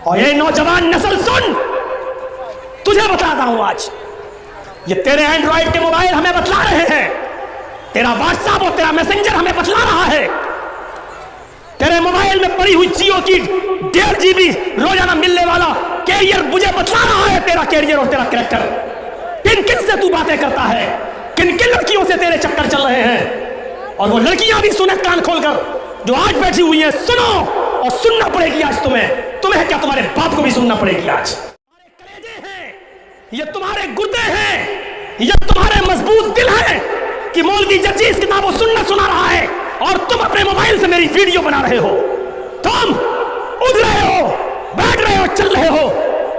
और ये नौजवान नस्ल सुन, तुझे बताता हूं आज, ये तेरे एंड्रॉइड के मोबाइल हमें बतला रहे हैं, तेरा व्हाट्सएप और तेरा मैसेंजर हमें बतला रहा है, तेरे मोबाइल में पड़ी हुई जियो की 1.5 GB रोजाना मिलने वाला कैरियर मुझे बतला रहा है तेरा कैरियर और तेरा कैरेक्टर। किन किन से तू बातें करता है, किन किन लड़कियों से तेरे चक्कर चल रहे हैं, और वो लड़कियां भी सुने कान खोलकर जो आज बैठी हुई हैं, सुनो, और सुनना पड़ेगी आज तुम्हें क्या, तुम्हारे बाप को भी सुनना पड़ेगी आज। तुम्हारे कलेजे हैं, ये तुम्हारे गुर्दे हैं, ये तुम्हारे मजबूत दिल हैं कि मौलवी जर्जी इस किताब को सुना रहा है और तुम अपने मोबाइल से मेरी वीडियो बना रहे हो, तुम उड़ रहे हो, बैठ रहे हो, चल रहे हो।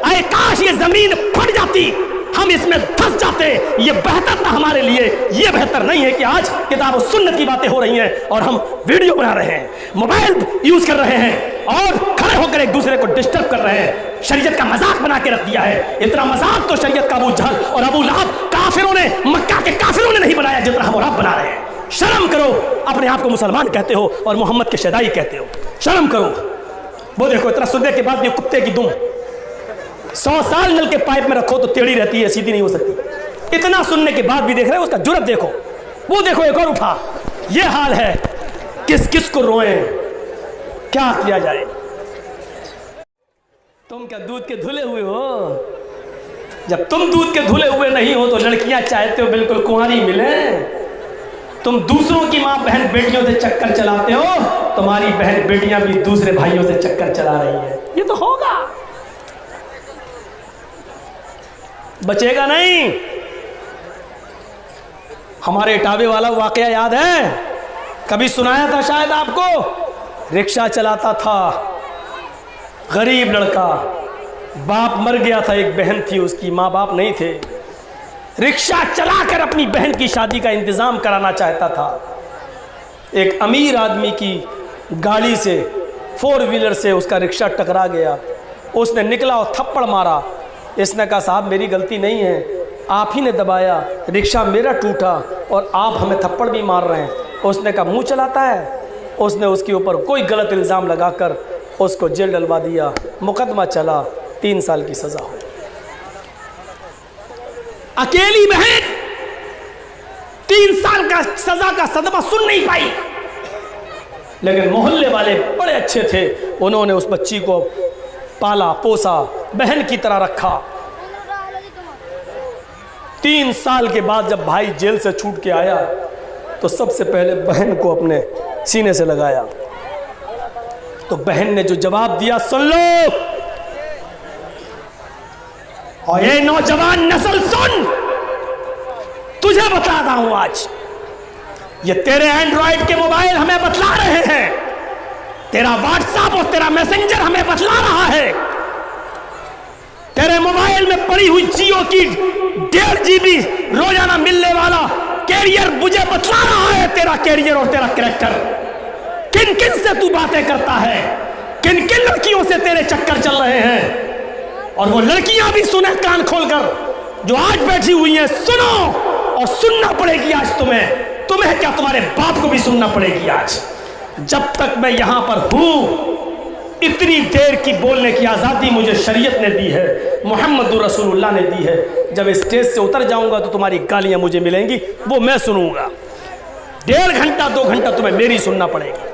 अरे काश ये जमीन फट जाती, हम इसमें धंस जाते, ये बेहतर था हमारे लिए। ये बेहतर नहीं है कि आज किताब और सुन्नत की बातें हो रही हैं और हम वीडियो बना रहे हैं, मोबाइल यूज कर रहे हैं और खड़े होकर एक दूसरे को डिस्टर्ब कर रहे हैं। शरीयत का मजाक बना के रख दिया है। इतना मजाक तो शरीयत का अबू जहल और अबू लहब काफिरों ने, मक्का के काफिरों ने नहीं बनाया जितना हम और आप बना रहे हैं। शर्म करो, अपने आप को मुसलमान कहते हो और मोहम्मद के शदाई कहते हो, शर्म करो। वो देखो, इतना सुनने के बाद भी कुत्ते की दुम 100 साल नल के पाइप में रखो तो टेढ़ी रहती है, सीधी नहीं हो सकती। इतना सुनने के बाद भी देख रहे हो, उसका जुर्रत देखो। वो देखो, एक और उठा। ये हाल है, किस किस को रोए, क्या किया जाए। तुम क्या दूध के धुले हुए हो? जब तुम दूध के धुले हुए नहीं हो तो लड़कियां चाहते हो बिल्कुल कुंवारी मिले। तुम दूसरों की मां बहन बेटियों से चक्कर चलाते हो, तुम्हारी बहन बेटियां भी दूसरे भाइयों से चक्कर चला रही है। ये तो होगा, बचेगा नहीं। हमारे इटावे वाला वाकया याद है, कभी सुनाया था शायद आपको। रिक्शा चलाता था, गरीब लड़का, बाप मर गया था, एक बहन थी उसकी, माँ बाप नहीं थे। रिक्शा चलाकर अपनी बहन की शादी का इंतजाम कराना चाहता था। एक अमीर आदमी की गाड़ी से, 4 व्हीलर से उसका रिक्शा टकरा गया। उसने निकला और थप्पड़ मारा। इसने कहा, साहब मेरी गलती नहीं है, आप ही ने दबाया, रिक्शा मेरा टूटा और आप हमें थप्पड़ भी मार रहे हैं। उसने कहा, मुंह चलाता है। उसने उसके ऊपर कोई गलत इल्ज़ाम लगाकर उसको जेल डलवा दिया। मुकदमा चला, 3 साल की सज़ा हुई। अकेली बहन 3 साल का सज़ा का सदमा सुन नहीं पाई, लेकिन मोहल्ले वाले बड़े अच्छे थे, उन्होंने उस बच्ची को पाला पोसा, बहन की तरह रखा। 3 साल के बाद जब भाई जेल से छूट के आया तो सबसे पहले बहन को अपने सीने से लगाया। तो बहन ने जो जवाब दिया सुन लो। और ये नौजवान नस्ल सुन, तुझे बताता हूं आज, ये तेरे एंड्रॉइड के मोबाइल हमें बतला रहे हैं, तेरा व्हाट्सएप और तेरा मैसेंजर हमें बतला रहा है, तेरे मोबाइल में पड़ी हुई जियो की 1.5 GB रोजाना मिलने वाला कैरियर मुझे बतला रहा है तेरा कैरियर और तेरा कैरेक्टर। किन किन से तू बातें करता है, किन किन लड़कियों से तेरे चक्कर चल रहे हैं, और वो लड़कियां भी सुने कान खोलकर जो आज बैठी हुई हैं, सुनो, और सुनना पड़ेगी आज तुम्हें क्या, तुम्हारे बाप को भी सुनना पड़ेगी आज। जब तक मैं यहां पर हूं, इतनी देर की बोलने की आज़ादी मुझे शरीयत ने दी है, मुहम्मदुर रसूलुल्लाह ने दी है। जब स्टेज से उतर जाऊंगा तो तुम्हारी गालियां मुझे मिलेंगी, वो मैं सुनूंगा। 1.5 घंटा 2 घंटा तुम्हें मेरी सुनना पड़ेगी।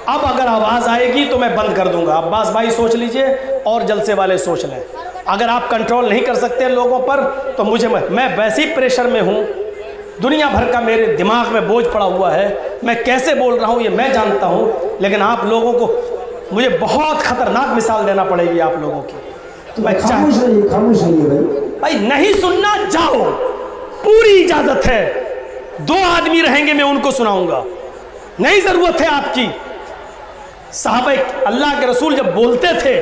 अब अगर आवाज़ आएगी तो मैं बंद कर दूंगा। अब्बास भाई सोच लीजिए और जलसे वाले सोच लें। अगर आप कंट्रोल नहीं कर सकते लोगों पर तो मुझे, मैं वैसे ही प्रेशर में हूँ, दुनिया भर का मेरे दिमाग में बोझ पड़ा हुआ है, मैं कैसे बोल रहा हूँ ये मैं जानता हूँ, लेकिन आप लोगों को मुझे बहुत खतरनाक मिसाल देना पड़ेगी आप लोगों की। तो मैं खामोश रहिए भाई, नहीं सुनना जाओ, पूरी इजाजत है। 2 आदमी रहेंगे, मैं उनको सुनाऊंगा, नहीं जरूरत है आपकी। साहबे अल्लाह के रसूल जब बोलते थे,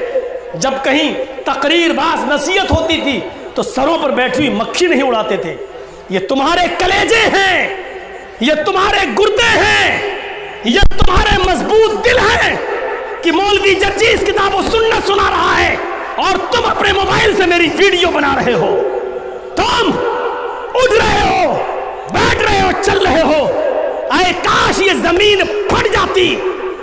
जब कहीं तकरीर बास नसीहत होती थी तो सरों पर बैठी हुई मक्खी नहीं उड़ाते थे। ये तुम्हारे कलेजे हैं, ये तुम्हारे गुर्दे हैं, ये तुम्हारे मजबूत दिल हैं कि मौलवी जर्जी इस किताब को सुना रहा है और तुम अपने मोबाइल से मेरी वीडियो बना रहे हो। तुम उड़ रहे हो, बैठ रहे हो, चल रहे हो। अरे काश ये जमीन फट जाती,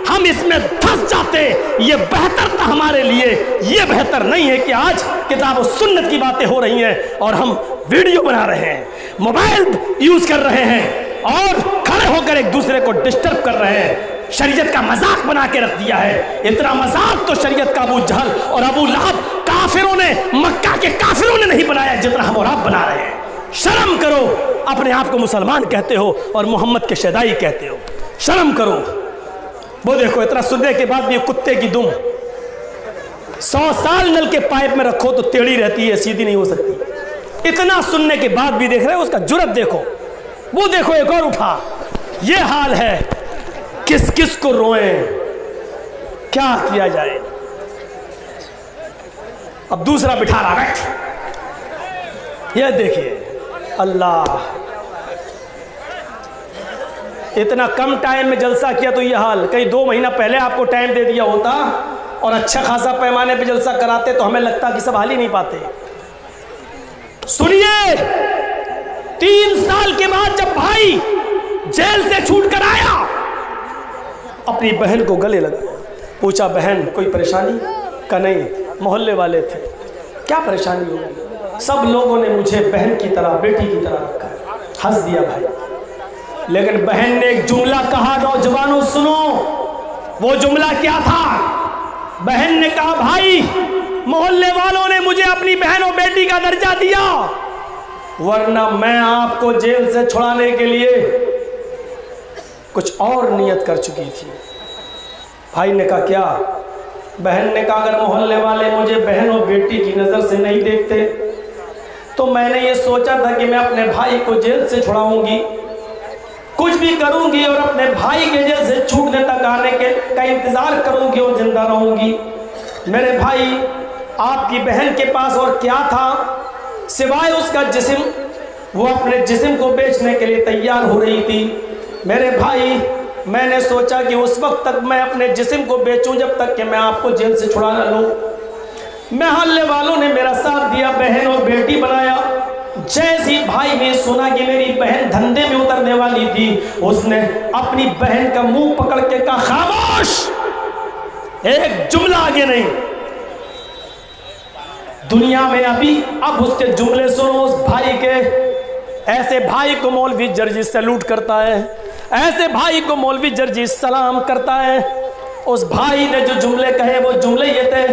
हम इसमें धंस जाते, ये बेहतर था हमारे लिए। ये बेहतर नहीं है कि आज किताब और सुन्नत की बातें हो रही हैं और हम वीडियो बना रहे हैं, मोबाइल यूज कर रहे हैं और खड़े होकर एक दूसरे को डिस्टर्ब कर रहे हैं। शरीयत का मजाक बना के रख दिया है। इतना मजाक तो शरीयत का अबू जहल और अबू लहब काफिरों ने, मक्का के काफिरों ने नहीं बनाया जितना हम और आप बना रहे हैं। शर्म करो, अपने आप को मुसलमान कहते हो और मोहम्मद के शदाई कहते हो, शर्म करो। वो देखो, इतना सुनने के बाद भी कुत्ते की दुम 100 साल नल के पाइप में रखो तो टेढ़ी रहती है, सीधी नहीं हो सकती। इतना सुनने के बाद भी देख रहे हो, उसका जुर्रत देखो। वो देखो, एक और उठा। ये हाल है, किस किस को रोएं, क्या किया जाए। अब दूसरा बिठा रहा, बैठ। ये देखिए, अल्लाह, इतना कम टाइम में जलसा किया तो ये हाल। कहीं 2 महीना पहले आपको टाइम दे दिया होता और अच्छा खासा पैमाने पे जलसा कराते तो हमें लगता कि सब हाल ही नहीं पाते। सुनिए, 3 साल के बाद जब भाई जेल से छूट कर आया, अपनी बहन को गले लगाया, पूछा बहन कोई परेशानी? का नहीं, मोहल्ले वाले थे, क्या परेशानी होगी? सब लोगों ने मुझे बहन की तरह, बेटी की तरह रखा है। हंस दिया भाई। लेकिन बहन ने एक जुमला कहा, नौजवानों सुनो। वो जुमला क्या था? बहन ने कहा, भाई मोहल्ले वालों ने मुझे अपनी बहन और बेटी का दर्जा दिया, वरना मैं आपको जेल से छुड़ाने के लिए कुछ और नियत कर चुकी थी। भाई ने कहा क्या? बहन ने कहा, अगर मोहल्ले वाले मुझे बहन और बेटी की नज़र से नहीं देखते तो मैंने ये सोचा था कि मैं अपने भाई को जेल से छुड़ाऊंगी, कुछ भी करूंगी और अपने भाई के जेल से छूटने तक आने का इंतज़ार करूंगी और जिंदा रहूंगी। मेरे भाई, आपकी बहन के पास और क्या था सिवाय उसका जिस्म? वो अपने जिस्म को बेचने के लिए तैयार हो रही थी। मेरे भाई, मैंने सोचा कि उस वक्त तक मैं अपने जिस्म को बेचूं जब तक कि मैं आपको जेल से छुड़ा ना लूं। महल्ले वालों ने मेरा साथ दिया, बहन और बेटी बनाया। जैसी भाई ने सुना कि मेरी बहन धंधे में उतरने वाली थी, उसने अपनी बहन का मुंह पकड़ के कहा, खामोश, एक जुमला आगे नहीं। दुनिया में अभी अब उसके जुमले सुनो उस भाई के। ऐसे भाई को मौलवी जर्जी सैल्यूट करता है, ऐसे भाई को मौलवी जर्जी सलाम करता है। उस भाई ने जो जुमले कहे वो जुमले ये थे,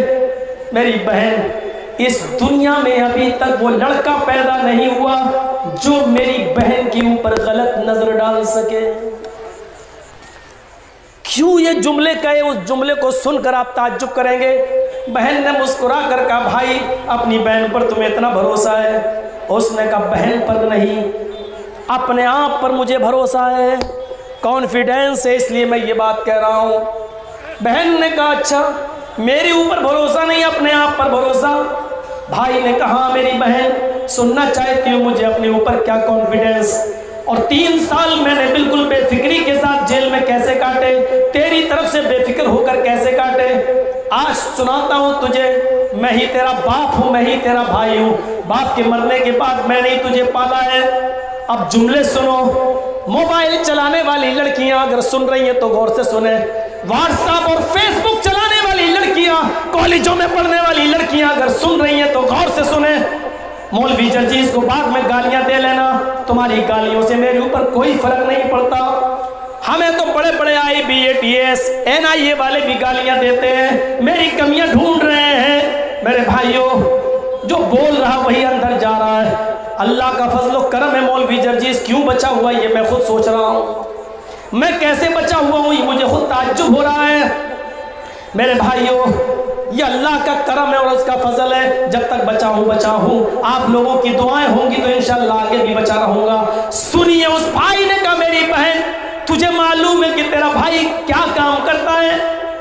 मेरी बहन, इस दुनिया में अभी तक वो लड़का पैदा नहीं हुआ जो मेरी बहन के ऊपर गलत नजर डाल सके। क्यों ये जुमले कहे? उस जुमले को सुनकर आप ताज्जुब करेंगे। बहन ने मुस्कुरा कर कहा, भाई अपनी बहन पर तुम्हें इतना भरोसा है? उसने कहा, बहन पर नहीं, अपने आप पर मुझे भरोसा है, कॉन्फिडेंस है, इसलिए मैं ये बात कह रहा हूँ। बहन ने कहा, अच्छा मेरे ऊपर भरोसा नहीं, अपने आप पर भरोसा? भाई ने कहा, मेरी बहन सुनना चाहती हूँ मुझे अपने ऊपर क्या कॉन्फिडेंस? और 3 साल मैंने बिल्कुल बेफिक्री के साथ जेल में कैसे काटे, तेरी तरफ से बेफिक्र होकर कैसे काटे। आज सुनाता हूँ तुझे, मैं ही तेरा बाप हूँ, मैं ही तेरा भाई हूँ। बाप के मरने के बाद मैंने ही तुझे पाला है। अब जुमले सुनो। मोबाइल चलाने वाली लड़कियां अगर सुन रही हैं तो गौर से सुने। व्हाट्सएप और फेसबुक चलाने वाली लड़कियां, कॉलेजों में पढ़ने वाली लड़कियां अगर सुन रही हैं तो गौर से सुने। मौलवी जर्जीज को बाद में गालियां दे लेना, तुम्हारी गालियों से मेरे ऊपर कोई फर्क नहीं पड़ता। हमें तो बड़े बड़े IBATS NIA वाले भी गालियां देते हैं, मेरी कमियां ढूंढ रहे हैं। मेरे भाइयों, जो बोल रहा वही अंदर जा रहा है। अल्लाह का फजल और करम है, मौलवी जर्जीज क्यों बचा हुआ ये मैं खुद सोच रहा हूँ। मैं कैसे बचा हुआ हूँ ये मुझे खुद ताज्जुब हो रहा है। मेरे भाइयों, ये अल्लाह का करम है और उसका फजल है। जब तक बचा हूँ, आप लोगों की दुआएं होंगी तो इंशाअल्लाह आगे भी बचा रहूंगा। सुनिए, उस भाई ने कहा, मेरी बहन तुझे मालूम है कि तेरा भाई क्या काम करता है?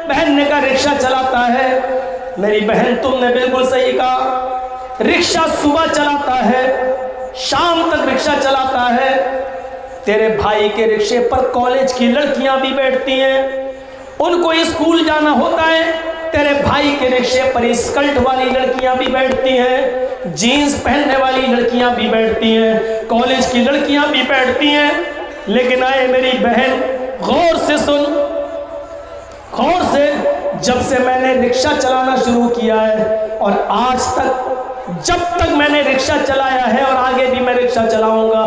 बहन ने कहा, रिक्शा चलाता है। मेरी बहन, तुमने बिल्कुल सही कहा, रिक्शा सुबह चलाता है, शाम तक रिक्शा चलाता है। तेरे भाई के रिक्शे पर कॉलेज की लड़कियां भी बैठती हैं, उनको स्कूल जाना होता है। तेरे भाई के रिक्शे पर स्कर्ट वाली लड़कियां भी बैठती हैं, जीन्स पहनने वाली लड़कियां भी बैठती हैं, कॉलेज की लड़कियां भी बैठती हैं। लेकिन आए मेरी बहन, गौर से सुन, दौर से, जब से मैंने रिक्शा चलाना शुरू किया है और आज तक, जब तक मैंने रिक्शा चलाया है और आगे भी मैं रिक्शा चलाऊंगा,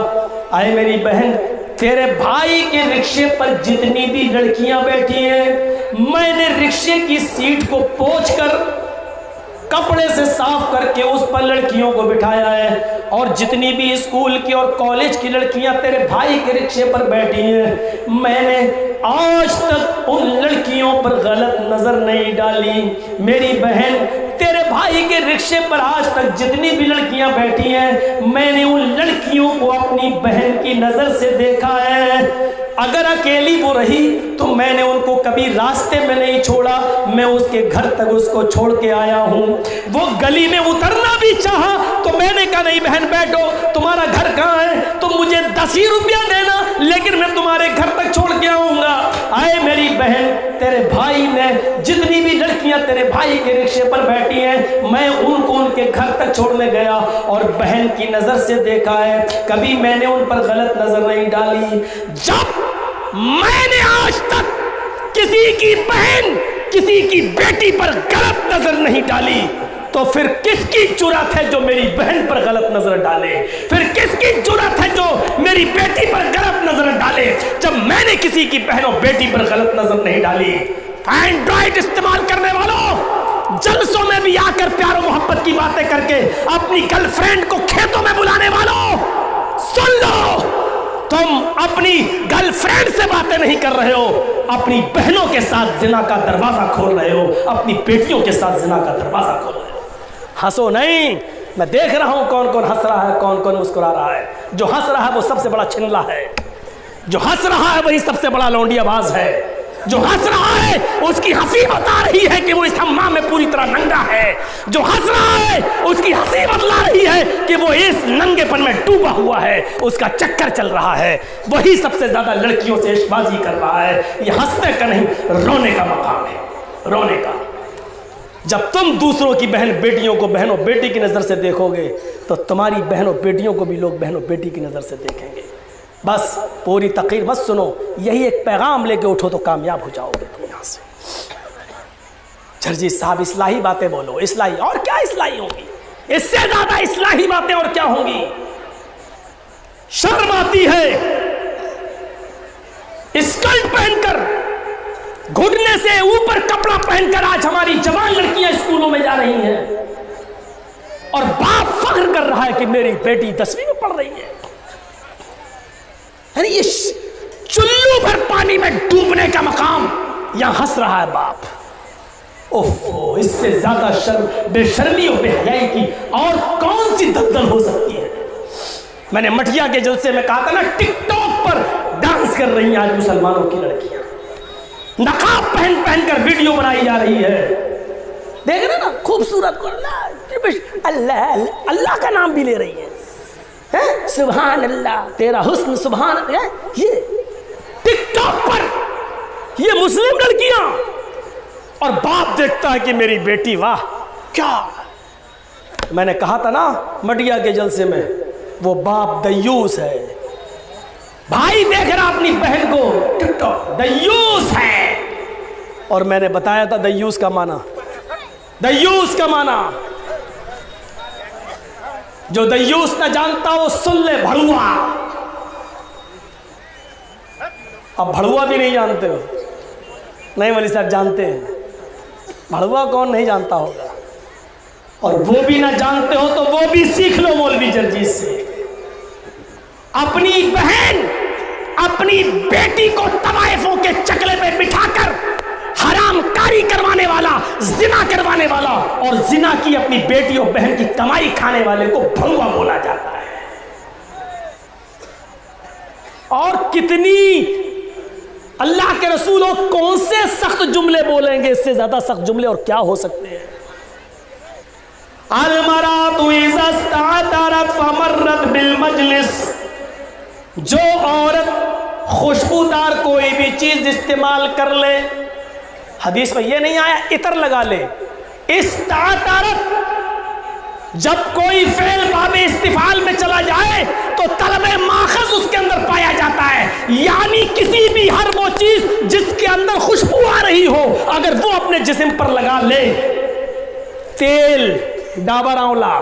आए मेरी बहन, तेरे भाई के रिक्शे पर जितनी भी लड़कियां बैठी हैं, मैंने रिक्शे की सीट को पोंछकर कपड़े से साफ करके उस पर लड़कियों को बिठाया है। और जितनी भी स्कूल की और कॉलेज की लड़कियां तेरे भाई के रिक्शे पर बैठी हैं, मैंने आज तक उन लड़कियों पर गलत नजर नहीं डाली। मेरी बहन, तेरे भाई के रिक्शे पर आज तक जितनी भी लड़कियां बैठी हैं, मैंने उन लड़कियों को अपनी बहन की नजर से देखा है। अगर अकेली वो रही तो मैंने उनको कभी रास्ते में नहीं छोड़ा, मैं उसके घर तक उसको छोड़ के आया हूँ। वो गली में उतरना भी चाहा तो मैंने कहा नहीं बहन बैठो, तुम्हारा घर कहाँ है, तुम मुझे 10 ही रुपया देना, लेकिन मैं तुम्हारे घर तक छोड़ के आऊंगा। आए मेरी बहन, तेरे भाई ने जितनी भी लड़कियां तेरे भाई के रिक्शे पर बैठी हैं, मैं उनको उनके घर तक छोड़ने गया और बहन की नजर से देखा है, कभी मैंने उन पर गलत नजर नहीं डाली। जब मैंने आज तक किसी की बहन, किसी की बेटी पर गलत नजर नहीं डाली, तो फिर किसकी जुर्रत है जो मेरी बहन पर गलत नजर डाले? फिर किसकी जुर्रत है जो मेरी बेटी पर गलत नजर डाले? जब मैंने किसी की बहन और बेटी पर गलत नजर नहीं डाली। एंड्रॉइड इस्तेमाल करने वालों, जलसों में भी आकर प्यार और मोहब्बत की बातें करके अपनी गर्लफ्रेंड को खेतों में बुलाने वालों, सुन लो, तुम अपनी गर्लफ्रेंड से बातें नहीं कर रहे हो, अपनी बहनों के साथ जिना का दरवाजा खोल रहे हो, अपनी बेटियों के साथ जिना का दरवाजा खोल रहे हो। हंसो नहीं, मैं देख रहा हूं कौन कौन हंस रहा है, कौन कौन मुस्कुरा रहा है। जो हंस रहा है वो सबसे बड़ा छिनला है, जो हंस रहा है वही सबसे बड़ा लौंडियाबाज है। जो हंस रहा है उसकी हंसी बता रही है कि वो इस हम्माम में पूरी तरह नंगा है। जो हंस रहा है उसकी हंसी बतला रही है कि वो इस नंगेपन में डूबा हुआ है, उसका चक्कर चल रहा है। वही सबसे ज्यादा लड़कियों से इश्कबाजी कर रहा है। ये हंसने का नहीं, रोने का मकाम है, रोने का। जब तुम दूसरों की बहन बेटियों को बहनों बेटी की नजर से देखोगे तो तुम्हारी बहनों बेटियों को भी लोग बहनों बेटी की नजर से देखेंगे। बस पूरी तकरीर मत सुनो, यही एक पैगाम लेके उठो तो कामयाब हो जाओगे तुम यहां से। जर्जी साहब इस्लाही बातें बोलो, इस्लाही, और क्या इस्लाही होंगी? इससे ज्यादा इस्लाही बातें और क्या होंगी? शर्म आती है स्कर्ट पहनकर, घुटने से ऊपर कपड़ा पहनकर आज हमारी जवान लड़कियां स्कूलों में जा रही हैं और बाप फख्र कर रहा है कि मेरी बेटी 10वीं में पढ़ रही है। अरे ये चुल्लू भर पानी में डूबने का मकाम, यहां हंस रहा है बाप। ओफो, इससे ज्यादा शर्म, बेशर्मी और बेहयाई की और कौन सी दलदल हो सकती है? मैंने मठिया के जलसे में कहा था ना, टिकटॉक पर डांस कर रही हैं आज मुसलमानों की लड़कियां, नकाब पहन पहन कर वीडियो बनाई जा रही है। देख रहे ना, खूबसूरत को अल्लाह अल्लाह का नाम भी ले रही है, सुभान अल्लाह, तेरा हुस्न सुभान अल्लाह। ये टिकटॉक पर ये मुस्लिम लड़कियां, और बाप देखता है कि मेरी बेटी, वाह क्या। मैंने कहा था ना मटिया के जलसे में, वो बाप दयूस है। भाई देख रहा अपनी बहन को टिकटॉक, दयूस है। और मैंने बताया था दयूस का माना, दयूस का माना, जो दयूस न जानता वो सुन ले भड़ुआ। अब भड़ुआ भी नहीं जानते हो? नहीं मौलवी साहब जानते हैं। भड़ुआ कौन नहीं जानता होगा? और वो भी ना जानते हो तो वो भी सीख लो मौलवी जर्जीत से। अपनी बहन, अपनी बेटी को तवाइफों के चकले पे बिठाकर हराम कारी करवाने वाला, जिना करवाने वाला और जिना की अपनी बेटी और बहन की कमाई खाने वाले को भड़ुआ बोला जाता है। और कितनी अल्लाह के रसूल और कौन से सख्त जुमले बोलेंगे? इससे ज्यादा सख्त जुमले और क्या हो सकते हैं? अलमरातु इज़ा इस्तअतरत फमर्रत बिल मजलिस, जो औरत खुशबूदार कोई भी चीज इस्तेमाल कर ले, हदीस में ये नहीं आया इतर लगा ले, इस्तातरत, जब कोई फेल बाबे इस्तिफाल में चला जाए तो तलबे माखज उसके अंदर पाया जाता है, यानी किसी भी हर वो चीज जिसके अंदर खुशबू आ रही हो अगर वो अपने जिस्म पर लगा ले, तेल, डाबर आंवला,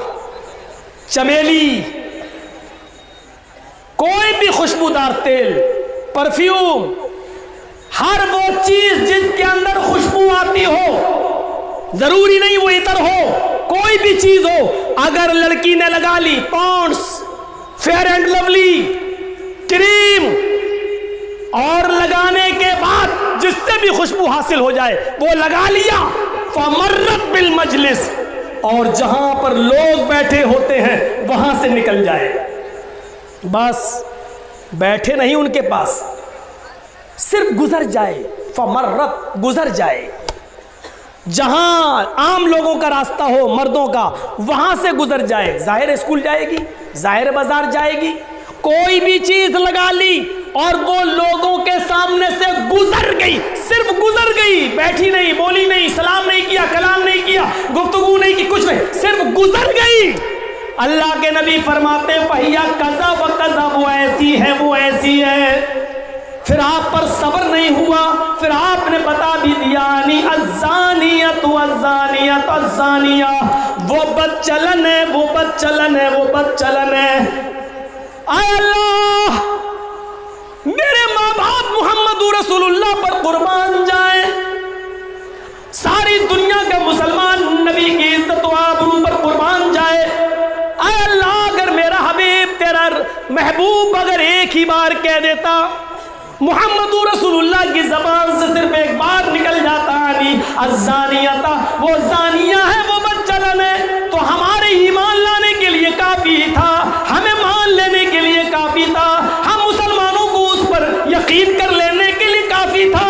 चमेली, कोई भी खुशबूदार तेल, परफ्यूम, हर वो चीज जिसके अंदर खुशबू आती हो, जरूरी नहीं वो इतर हो, कोई भी चीज हो, अगर लड़की ने लगा ली Pond's, Fair and Lovely, cream, और लगाने के बाद जिससे भी खुशबू हासिल हो जाए वो लगा लिया, फमर्रत बिल मजलिस, और जहां पर लोग बैठे होते हैं वहां से निकल जाए, बस बैठे नहीं उनके पास, सिर्फ गुजर जाए, फमर्रत गुजर जाए, जहां आम लोगों का रास्ता हो, मर्दों का, वहां से गुजर जाए, जाहिर स्कूल जाएगी, जाहिर बाजार जाएगी, कोई भी चीज लगा ली और वो लोगों के सामने से गुजर गई, सिर्फ गुजर गई, बैठी नहीं, बोली नहीं, सलाम नहीं किया, कलाम नहीं किया, गुफ्तगू नहीं की, कुछ नहीं, सिर्फ गुजर गई। अल्लाह के नबी फरमाते फहिया कज़ा व कज़ा, वो ऐसी है, वो ऐसी है। फिर आप पर सब्र नहीं हुआ, फिर आपने बता भी दिया, नी अज़्ज़ानियत अज़्ज़ानियत अज़्ज़ानिया, वो बदचलन है, वो बदचलन है, वो बदचलन है। आय अल्लाह, मेरे माँ बाप मोहम्मद रसूलुल्लाह पर कुर्बान जाए, सारी दुनिया के मुसलमान नबी की इज्जत व आबरू पर कुर्बान जाए। आय अल्लाह, अगर मेरा हबीब तेरा महबूब अगर एक ही बार कह देता, मोहम्मद रसूलुल्लाह की जबान से सिर्फ एक बार निकल जाता नी अज़्ज़ानियता, वो ज़ानिया है, वो बदचलन है, तो हमारे ईमान लाने के लिए काफी था, हमें मान लेने के लिए काफी था, हम मुसलमानों को उस पर यकीन कर लेने के लिए काफी था।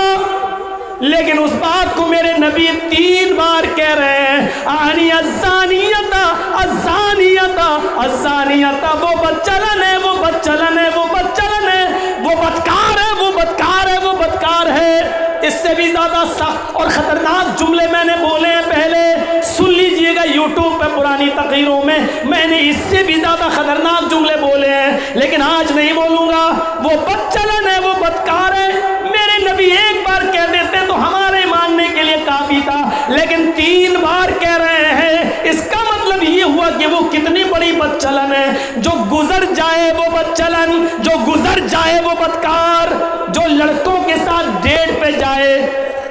लेकिन उस बात को मेरे नबी 3 बार कह रहे हैं, आनी अज़्ज़ानियता अज़्ज़ानियता अज़्ज़ानियता, वो बदचलन है, वो बदचलन है, वो बदचलन है, वो बदकार है, वो बदकार है, वो बदकार है। इससे भी ज्यादा सख्त और खतरनाक जुमले मैंने बोले हैं पहले, सुन लीजिएगा यूट्यूब पे पुरानी तकरीरों में, मैंने इससे भी ज्यादा खतरनाक जुमले बोले हैं, लेकिन आज नहीं बोलूंगा। वो बदचलन है, वो बदकार है, मेरे नबी एक बार कह देते तो हमारे मानने के लिए काफी था, लेकिन 3 बार कह रहे हैं, इसका मतलब ये हुआ कि वो कितनी बड़ी बदचलन है। जो गुजर जाए वो बदचलन, जो गुजर जाए वो बदकार, जो लड़कों के साथ डेट पे जाए,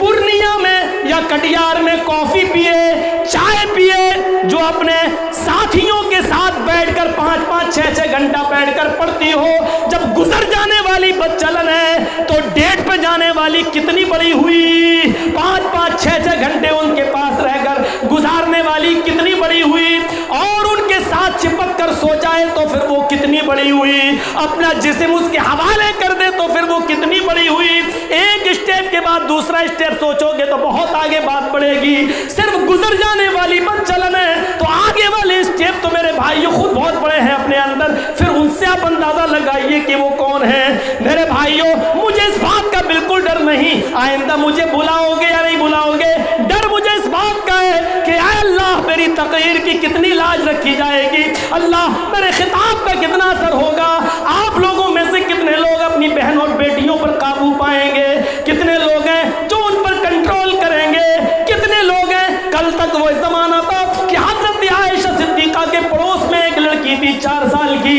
पूर्णिया में या कटियार में कॉफी पिए, चाय पिए, जो अपने साथियों के साथ बैठकर 5-5, 6-6 घंटा बैठकर पढ़ती हो, जब गुजर जाने वाली बदचलन है तो डेट पे जाने वाली कितनी बड़ी हुई, 5-5, 6-6 घंटे उनके पास रहकर गुजारने वाली कितनी बड़ी हुई, और उनके साथ चिपक कर सो जाए तो फिर वो कितनी बड़ी हुई, अपना जिस्म उसके हवाले कर दे तो फिर वो कितनी बड़ी हुई। एक स्टेप के बाद दूसरा स्टेप सोचोगे तो बहुत आगे बात बढ़ेगी। सिर्फ गुजर जाने वाली बदचलन है तो आगे वाले स्टेप तो मेरे भाइयों खुद बहुत बड़े हैं अपने अंदर, फिर उनसे आप अंदाजा लगाइए कि वो कौन है। मेरे भाइयों, मुझे इस बात का बिल्कुल डर नहीं, आइंदा मुझे बुलाओगे या नहीं बुलाओगे, डर मुझे इस बात का है कि अल्लाह मेरी तकरीर की कितनी लाज रखी जाएगी, अल्लाह मेरे खिताब का कितना असर होगा, आप लोगों में से कितने लोग अपनी बहन और बेटियों पर काबू पाएंगे, कितने लोग हैं जो उन पर कंट्रोल करेंगे, कितने लोग हैं। कल तक वो जमाना था कि हजरत आयशा सिद्दीका के पड़ोस में एक लड़की थी 4 साल की।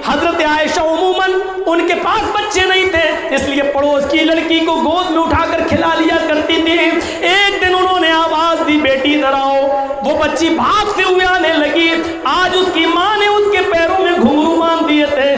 हजरत आयशा उमूमन उनके पास बच्चे नहीं थे, इसलिए पड़ोस की लड़की को गोद में उठाकर खिला लिया करती थी। एक दिन उन्होंने आवाज दी, बेटी इधर आओ। वो बच्ची भागते हुए आने लगी। आज उसकी माँ ने उसके पैरों में घुंघरू बांध दिए थे।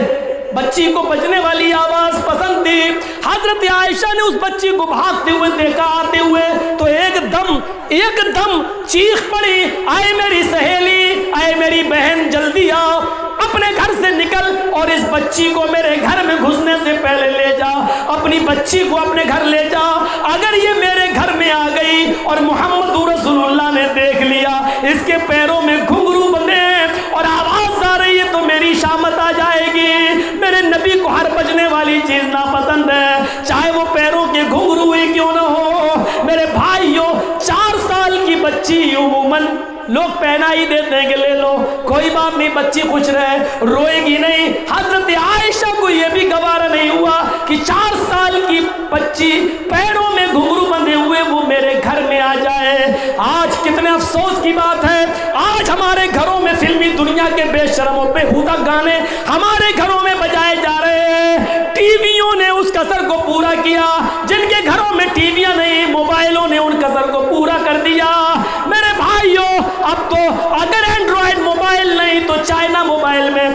बच्ची को बजने वाली आवाज पसंद थी। हजरत आयशा ने उस बच्ची को भागते हुए देखा आते हुए तो एकदम चीख पड़ी, आए मेरी सहेली, आए मेरी बहन, जल्दी आओ, अपने घर से निकल और इस बच्ची को मेरे घर में घुसने से पहले ले जा, अपनी बच्ची को अपने घर ले जा। अगर ये मेरे घर में आ गई और मोहम्मद रसूलुल्लाह ने देख लिया इसके पैरों में घुंघरू बंधे और आवाज आ रही है तो मेरी शामत आ जाएगी। मेरे नबी को हर बजने वाली चीज नापसंद है, चाहे वो पैरों के घुंघरू ही क्यों ना हो। मेरे भाइयों, 4 साल की बच्ची उमूमन लोग पहना ही देते हैं कि ले लो, कोई बात नहीं, बच्ची खुश रहे, रोएगी नहीं। हजरत आयशा को यह भी गवारा नहीं हुआ कि 4 साल की बच्ची पैरों में घुंघरू बंधे हुए वो मेरे घर में आ जाए। आज कितने अफसोस की बात है, आज हमारे घरों में फिल्मी दुनिया के बेशरमों पे बेहुदा गाने हमारे घरों में बजाए जा रहे हैं। टीवियों ने उस कसर को पूरा किया, जिनके घरों में टीवियां नहीं, मोबाइलों ने उन कसर को पूरा कर दिया। मेरे भाइयों, अब तो अगर एंड्रॉयड मोबाइल नहीं तो चाइना मोबाइल में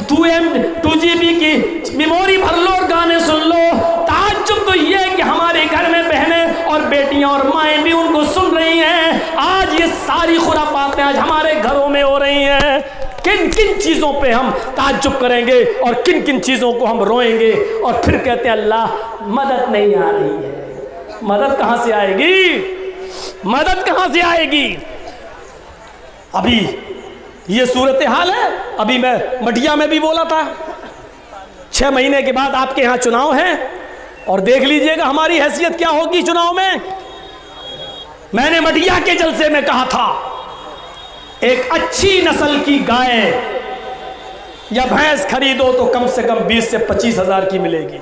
2GB की मेमोरी भर लो और गाने सुन लो। ताज्जुब तो ये है कि हमारे घर में बहनें और बेटियां और माएँ भी उनको सुन रही हैं। आज ये सारी खुराफातें आज हमारे घरों में हो रही हैं। किन किन चीज़ों पे हम ताज्जुब करेंगे और किन किन चीज़ों को हम रोएंगे और फिर कहते हैं अल्लाह मदद नहीं आ रही है। मदद कहाँ से आएगी, मदद कहाँ से आएगी? अभी ये सूरत हाल है। अभी मैं मटिया में भी बोला था, 6 महीने के बाद आपके यहाँ चुनाव हैं और देख लीजिएगा हमारी हैसियत क्या होगी चुनाव में। मैंने मटिया के जलसे में कहा था, एक अच्छी नस्ल की गाय या भैंस खरीदो तो कम से कम 20 से 25 हजार की मिलेगी।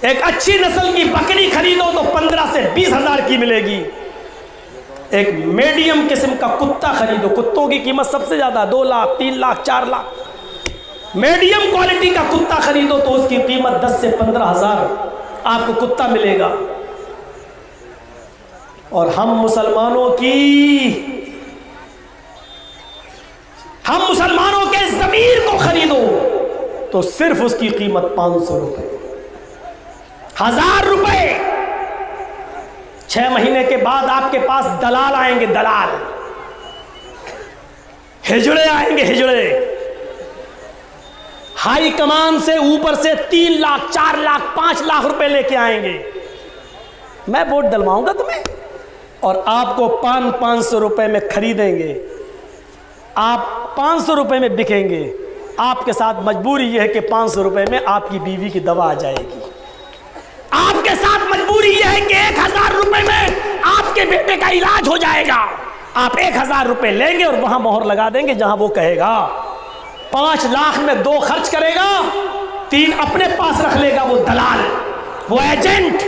एक अच्छी नस्ल की बकरी खरीदो तो 15 से 20 हजार की मिलेगी। एक मीडियम किस्म का कुत्ता खरीदो, कुत्तों की कीमत सबसे ज्यादा 2 लाख, 3 लाख, 4 लाख। मीडियम क्वालिटी का कुत्ता खरीदो तो उसकी कीमत 10 से 15 हजार आपको कुत्ता मिलेगा। और हम मुसलमानों के ज़मीर को खरीदो तो सिर्फ उसकी कीमत 500 रुपए, 1000 रुपए। 6 महीने के बाद आपके पास दलाल आएंगे, दलाल, हिजड़े आएंगे, हिजड़े। हाई कमान से ऊपर से 3 लाख, 4 लाख, 5 लाख रुपए लेके आएंगे। मैं वोट डलवाऊंगा तुम्हें और आपको 500 रुपए में खरीदेंगे, आप 500 रुपए में बिकेंगे। आपके साथ मजबूरी यह है कि 500 रुपए में आपकी बीवी की दवा आ जाएगी। आपके साथ मजबूरी यह है कि 1000 रुपए में आपके बेटे का इलाज हो जाएगा। आप 1000 रुपए लेंगे और वहां मोहर लगा देंगे जहां वो कहेगा। 5 लाख में 2 खर्च करेगा, 3 अपने पास रख लेगा वो दलाल, वो एजेंट,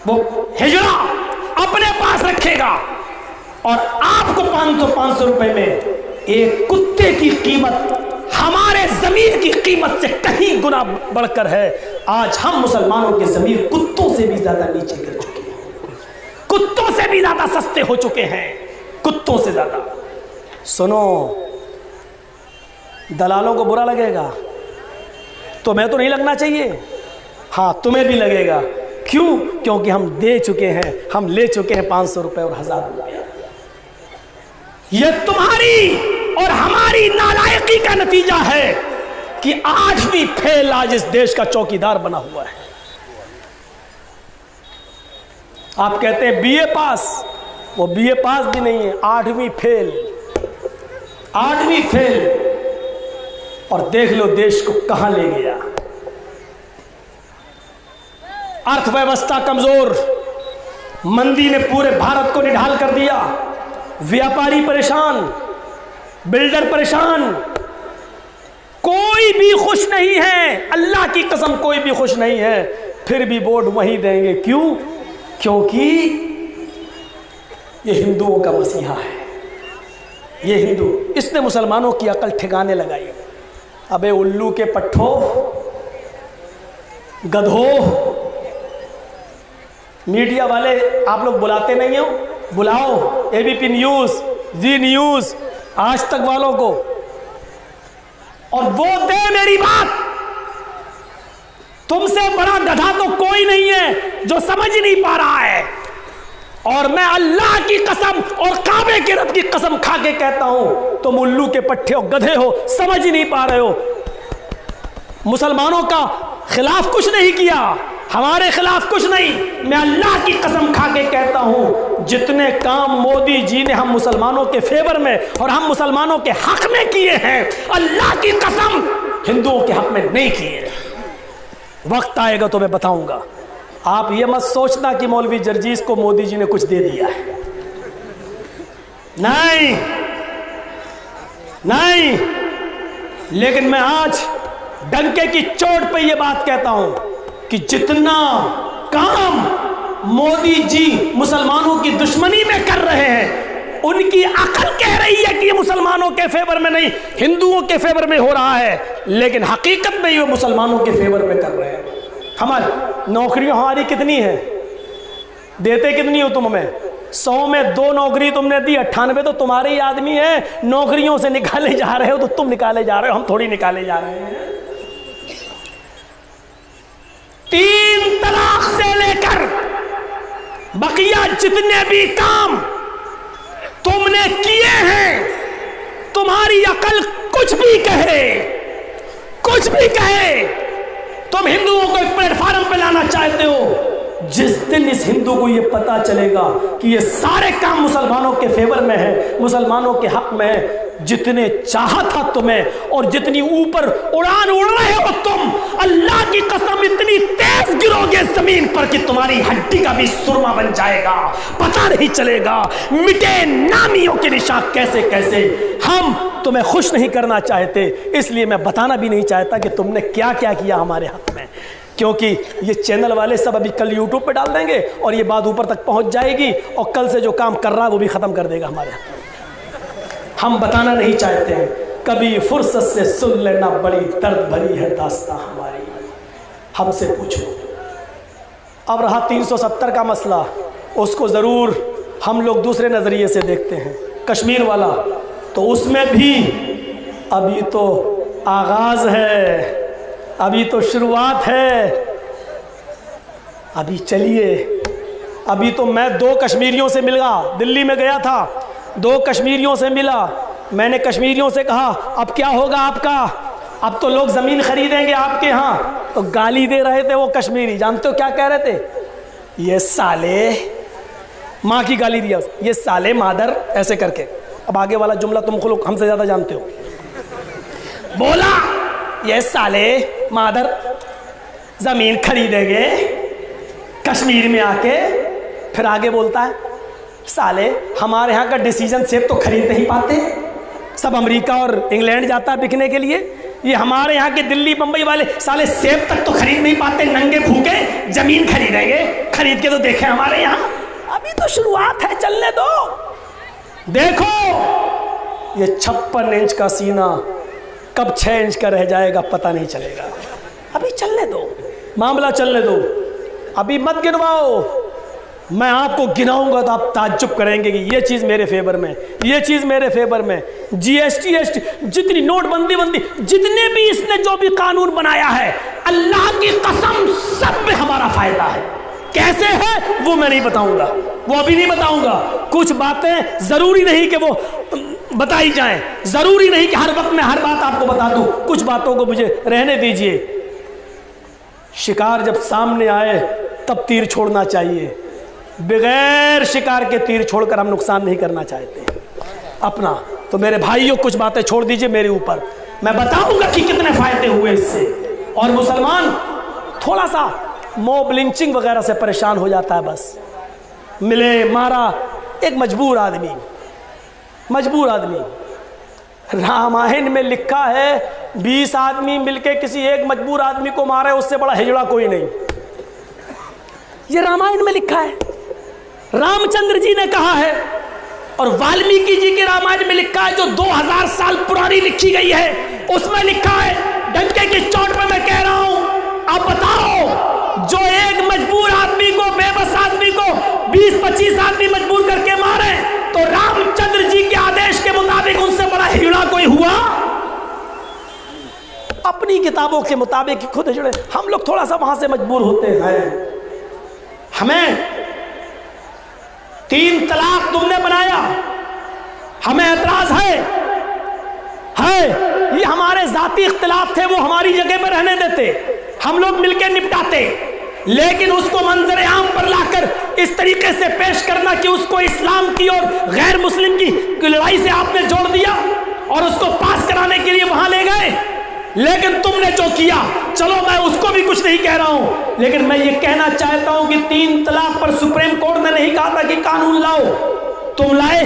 वो हिजड़ा अपने पास रखेगा और आपको 500 रुपए में एक कुत्ते की कीमत हमारे ज़मीर की कीमत से कहीं गुना बढ़कर है। आज हम मुसलमानों के ज़मीर कुत्तों से भी ज्यादा नीचे गिर चुके हैं, कुत्तों से भी ज्यादा सस्ते हो चुके हैं, कुत्तों से ज्यादा। सुनो, दलालों को बुरा लगेगा, तुम्हें तो नहीं लगना चाहिए, हाँ तुम्हें भी लगेगा। क्यों? क्योंकि हम दे चुके हैं, हम ले चुके हैं 500 रुपए और 1000 रुपए। यह तुम्हारी और हमारी नालायकी का नतीजा है कि 8वीं फेल आज इस देश का चौकीदार बना हुआ है। आप कहते हैं बीए पास, वो बीए पास भी नहीं है, 8वीं फेल, 8वीं फेल। और देख लो देश को कहां ले गया। अर्थव्यवस्था कमजोर, मंदी ने पूरे भारत को निढाल कर दिया। व्यापारी परेशान, बिल्डर परेशान, कोई भी खुश नहीं है, अल्लाह की कसम कोई भी खुश नहीं है। फिर भी वोट वही देंगे। क्यों? क्योंकि ये हिंदुओं का मसीहा है, ये हिंदू। इसने मुसलमानों की अकल ठिकाने लगाई। अबे उल्लू के पट्ठो, गधो, मीडिया वाले आप लोग बुलाते नहीं हो, बुलाओ एबीपी न्यूज़, जी न्यूज़, आज तक वालों को, और वो दे मेरी बात। तुमसे बड़ा गधा तो कोई नहीं है जो समझ नहीं पा रहा है। और मैं अल्लाह की कसम और काबे के रब की कसम खा के कहता हूं, तुम उल्लू के पट्टे हो, गधे हो, समझ ही नहीं पा रहे हो। मुसलमानों का खिलाफ कुछ नहीं किया, हमारे खिलाफ कुछ नहीं। मैं अल्लाह की कसम खा के कहता हूं, जितने काम मोदी जी ने हम मुसलमानों के फेवर में और हम मुसलमानों के हक में किए हैं, अल्लाह की कसम हिंदुओं के हक में नहीं किए। वक्त आएगा तो मैं बताऊंगा। आप ये मत सोचना कि मौलवी जर्जीस को मोदी जी ने कुछ दे दिया है। नहीं नहीं, लेकिन मैं आज डंके की चोट पे ये बात कहता हूं कि जितना काम मोदी जी मुसलमानों की दुश्मनी में कर रहे हैं, उनकी अकल कह रही है कि ये मुसलमानों के फेवर में नहीं, हिंदुओं के फेवर में हो रहा है, लेकिन हकीकत में ये मुसलमानों के फेवर में कर रहे हैं। हमारी नौकरियां हमारी कितनी है, देते कितनी हो तुम हमें? 100 में 2 नौकरी तुमने दी, 98 तो तुम्हारे ही आदमी है। नौकरियों से निकाले जा रहे हो तो तुम निकाले जा रहे हो, हम थोड़ी निकाले जा रहे हैं। 3 तलाक से लेकर बकिया जितने भी काम तुमने किए हैं, तुम्हारी अकल कुछ भी कहे, कुछ भी कहे, तुम हिंदुओं को एक प्लेटफॉर्म पे लाना चाहते हो। जिस दिन इस हिंदू को यह पता चलेगा कि ये सारे काम मुसलमानों के फेवर में है, मुसलमानों के हक में है, जितने चाहा था तुम्हें और जितनी ऊपर उड़ान उड़ रहे हो तुम, अल्लाह की कसम इतनी तेज गिरोगे जमीन पर कि तुम्हारी हड्डी का भी सुरमा बन जाएगा, पता नहीं चलेगा। मिटे नामियों के निशान कैसे कैसे। हम तुम्हें खुश नहीं करना चाहते, इसलिए मैं बताना भी नहीं चाहता कि तुमने क्या क्या किया हमारे हक में, क्योंकि ये चैनल वाले सब अभी कल यूट्यूब पे डाल देंगे और ये बात ऊपर तक पहुंच जाएगी और कल से जो काम कर रहा है वो भी खत्म कर देगा हमारे। हम बताना नहीं चाहते हैं, कभी फुर्सत से सुन लेना, बड़ी दर्द भरी है दास्तां हमारी, हमसे पूछो। अब रहा 370 का मसला, उसको ज़रूर हम लोग दूसरे नज़रिए से देखते हैं। कश्मीर वाला तो उसमें भी अभी तो आगाज़ है, अभी तो शुरुआत है, अभी चलिए। अभी तो मैं 2 कश्मीरियों से मिला, दिल्ली में गया था, 2 कश्मीरियों से मिला। मैंने कश्मीरियों से कहा अब क्या होगा आपका, अब तो लोग ज़मीन खरीदेंगे आपके यहाँ। तो गाली दे रहे थे वो कश्मीरी, जानते हो क्या कह रहे थे? ये साले, माँ की गाली दिया, ये साले मादर, ऐसे करके। अब आगे वाला जुमला तुम लोग हमसे ज़्यादा जानते हो। बोला ये साले मादर ज़मीन खरीदेंगे कश्मीर में आके, फिर आगे बोलता है साले हमारे यहाँ का डिसीजन सेब तो खरीद नहीं पाते, सब अमेरिका और इंग्लैंड जाता है बिकने के लिए, ये हमारे यहाँ के दिल्ली बम्बई वाले साले सेब तक तो खरीद नहीं पाते, नंगे भूखे ज़मीन खरीदेंगे, खरीद के तो देखे हमारे यहाँ। अभी तो शुरुआत है, चलने दो। देखो ये 56 इंच का सीना कब 6 इंच का रह जाएगा पता नहीं चलेगा। अभी चलने दो, मामला चलने दो, अभी मत गिनवाओ। मैं आपको गिनाऊंगा तो आप ताज्जुब करेंगे कि ये चीज़ मेरे फेवर में, ये चीज़ मेरे फेवर में। जीएसटी जितनी नोटबंदी जितने भी इसने जो भी कानून बनाया है, अल्लाह की कसम सब में हमारा फायदा है। कैसे है वो मैं नहीं बताऊंगा, वो अभी नहीं बताऊंगा। कुछ बातें ज़रूरी नहीं कि वो बताई जाएं, ज़रूरी नहीं कि हर वक्त में हर बात आपको बता दूं, कुछ बातों को मुझे रहने दीजिए। शिकार जब सामने आए तब तीर छोड़ना चाहिए, बगैर शिकार के तीर छोड़कर हम नुकसान नहीं करना चाहते अपना। तो मेरे भाइयों कुछ बातें छोड़ दीजिए मेरे ऊपर, मैं बताऊंगा कि कितने फायदे हुए इससे। और मुसलमान थोड़ा सा मॉब लिंचिंग वगैरह से परेशान हो जाता है, बस मिले मारा, एक मजबूर आदमी, मजबूर आदमी। रामायण में लिखा है 20 आदमी मिलके किसी एक मजबूर आदमी को मारे, उससे बड़ा हिजड़ा कोई नहीं। ये रामायण में लिखा है, रामचंद्र जी ने कहा है, और वाल्मीकि जी के रामायण में लिखा है जो 2000 साल पुरानी लिखी गई है, उसमें लिखा है। डंके की चोट पे मैं कह रहा हूं, अब बताओ जो एक मजबूर आदमी को, बेबस आदमी को 20-25 आदमी मजबूर करके मारे, तो रामचंद्र जी के आदेश के मुताबिक उनसे बड़ा हिजड़ा कोई हुआ? अपनी किताबों के मुताबिक खुद हिजड़े। हम लोग थोड़ा सा वहां से मजबूर होते हैं। हमें 3 तलाक तुमने बनाया, हमें एतराज है, ये हमारे जाती इख्तिलाफ थे, वो हमारी जगह पर रहने देते, हम लोग मिलकर निपटाते। लेकिन उसको मंजर आम पर लाकर इस तरीके से पेश करना कि उसको इस्लाम की और गैर मुस्लिम की लड़ाई से आपने जोड़ दिया और उसको पास कराने के लिए वहां ले गए। लेकिन तुमने जो किया, चलो मैं उसको भी कुछ नहीं कह रहा हूं, लेकिन मैं ये कहना चाहता हूं कि 3 तलाक पर सुप्रीम कोर्ट ने नहीं कहा था कि कानून लाओ, तुम लाए।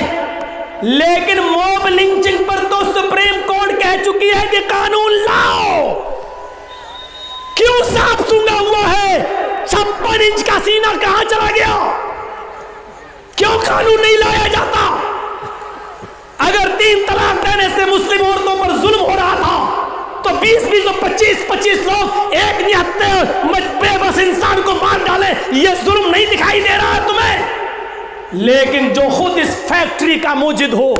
लेकिन मॉब लिंचिंग पर तो सुप्रीम कोर्ट कह चुकी है कि कानून लाओ। क्यों सांप सूंघा हुआ है? 56 इंच का सीना कहां चला गया? क्यों कानून नहीं लाया जाता? अगर 3 तलाक देने से मुस्लिम औरतों पर जुल्म हो रहा था तो 20-20 और 25-25 लोग एक निहत्ते बेबस इंसान को मार डाले, ये जुल्म नहीं दिखाई दे रहा है तुम्हें? लेकिन जो खुद इस फैक्ट्री का मोजिद हो,